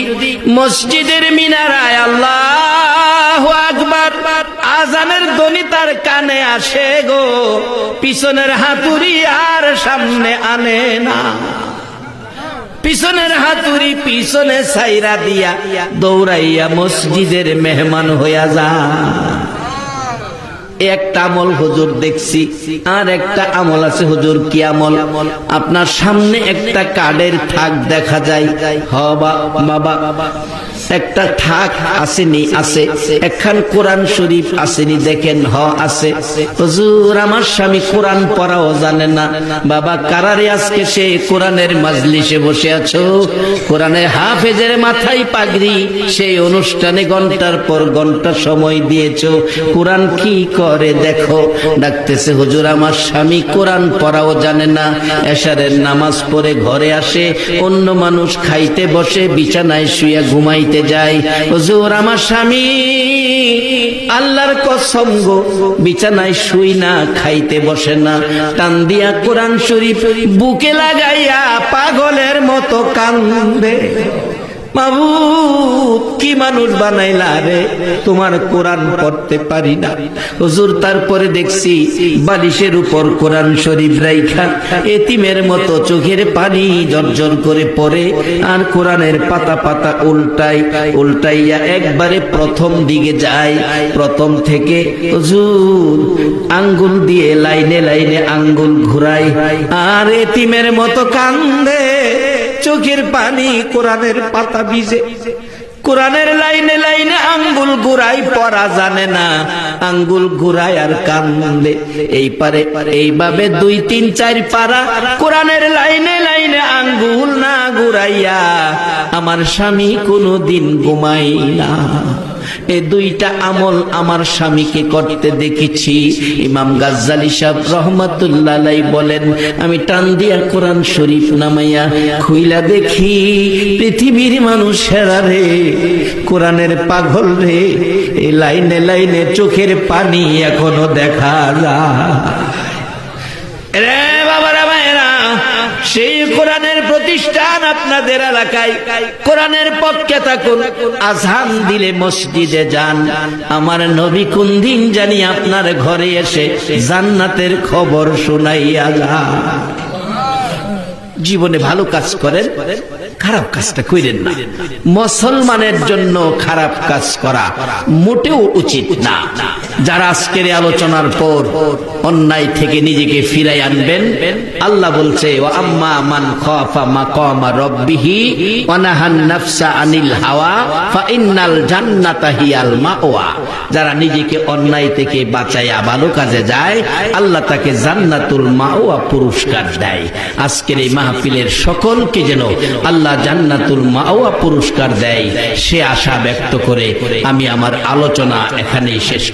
মসজিদের মিনারায় আল্লাহু আকবার আজানের ধ্বনি তার কানে আসে গো, পিছনের হাতুড়ি আর সামনে আনে না, পিছনের হাতুড়ি পিছনে সাইরা দিয়া দৌড়াইয়া মসজিদের মেহমান হইয়া যা। একটা আমল হুজুর দেখছি, আর একটা আমল আছে হুজুর। কি আমল? আপনার সামনে একটা কাঠের থাক দেখা যায়, বাবা একটা থাক আসেনি, আছে একখান কোরআন শরীফ আসেনি, দেখেন আছে। হুজুর আমার স্বামী কোরআন পড়াও জানে না। বাবা কারারে আজকে সে কোরআনের মাজলিসে বসে আছো, কোরআনের হাফেজের মাথায় পাগড়ি, সেই অনুষ্ঠানে ঘন্টার পর ঘন্টা সময় দিয়েছো, কোরআন কি করে দেখো। ডাকতেছে, হুজুর আমার স্বামী কোরআন পড়াও জানে না, এশারের নামাজ পড়ে ঘরে আসে, অন্য মানুষ খাইতে বসে বিছানায় শুয়ে ঘুমাইতে যায়। হুজুর আমার স্বামী আল্লাহর কসম গো বিছানায় শুই না, খাইতে বসে না, টান দিয়া কোরআন শরীফ বুকে লাগাইয়া পাগলের মতো কান্দে। মাবুদ কি মানুষ বানাইলা রে, তোমার কোরআন পড়তে পারি না। হুজুর তারপরে দেখছি বালিশের উপর কোরআন শরীফ রাইখা এতিমের মতো চোখের পানি জর্জর করে পড়ে, আর কোরআনের পাতা পাতা উল্টাইয়া একবারে প্রথম দিকে যায়, প্রথম থেকে হুজুর আঙ্গুল দিয়ে লাইনে লাইনে আঙ্গুল ঘুরায়, আর এতিমের মতো কান্দে, চোখের পানি কোরআনের পাতা ভিজে, কোরআনের লাইনে লাইনে আঙ্গুল ঘুরাই, পড়া জানে না, আঙ্গুল ঘুরাই আর কান্দে। এই পারে এইভাবে 2, 3, 4 পারা কোরআনের লাইনে লাইনে আঙ্গুল না ঘুরাইয়া আমার স্বামী কোনোদিন ঘুমাই না। এই দুইটা আমল আমার স্বামীকে করতে দেখেছি। ইমাম গাজ্জালী সাহেব রহমাতুল্লাহ আলাইহি বলেন, আমি টান দিয়া কোরআন শরীফ নামাইয়া খুইলা দেখি পৃথিবীর মানুষেরা রে, কোরআনের পাগল রে, এই লাইনে লাইনে চোখের পানি এখনো দেখা যায় রে বাবারা ভাইরা। সেই কোরআনের প্রতিষ্ঠান আপনাদের এলাকায়, কোরআনের পক্ষে থাকুন, আজান দিলে মসজিদে যান। আমার নবী কোন দিন জানি আপনার ঘরে এসে জান্নাতের খবর শোনাইয়া যায়। জীবনে ভালো কাজ করেন, খারাপ কাজটা করেন না। মুসলমানের জন্য খারাপ কাজ করা মোটেও উচিত না। যারা আজকের আলোচনার পর অন্যায় থেকে নিজেকে ফিরাই আনবেন, আল্লাহ বলছে ওয়া আম্মা মান খাফা মাকামা রাব্বিহি ওয়া নাহান নাফসা আনিল হাওয়া ফা ইন্নাল জান্নাতা হিয়াল মাওয়া। যারা নিজেকে অন্যায় থেকে বাঁচায়া ভালো কাজে যায়, আল্লাহ তাকে জান্নাতুল মাওয়া পুরস্কার দেয়। আজকের এই মাহফিলের সকলকে যেন আল্লাহ আল্লাহ জান্নাতুল মাওয়া পুরস্কার দেয়, সে আশা ব্যক্ত করে আমি আমার আলোচনা এখানেই শেষ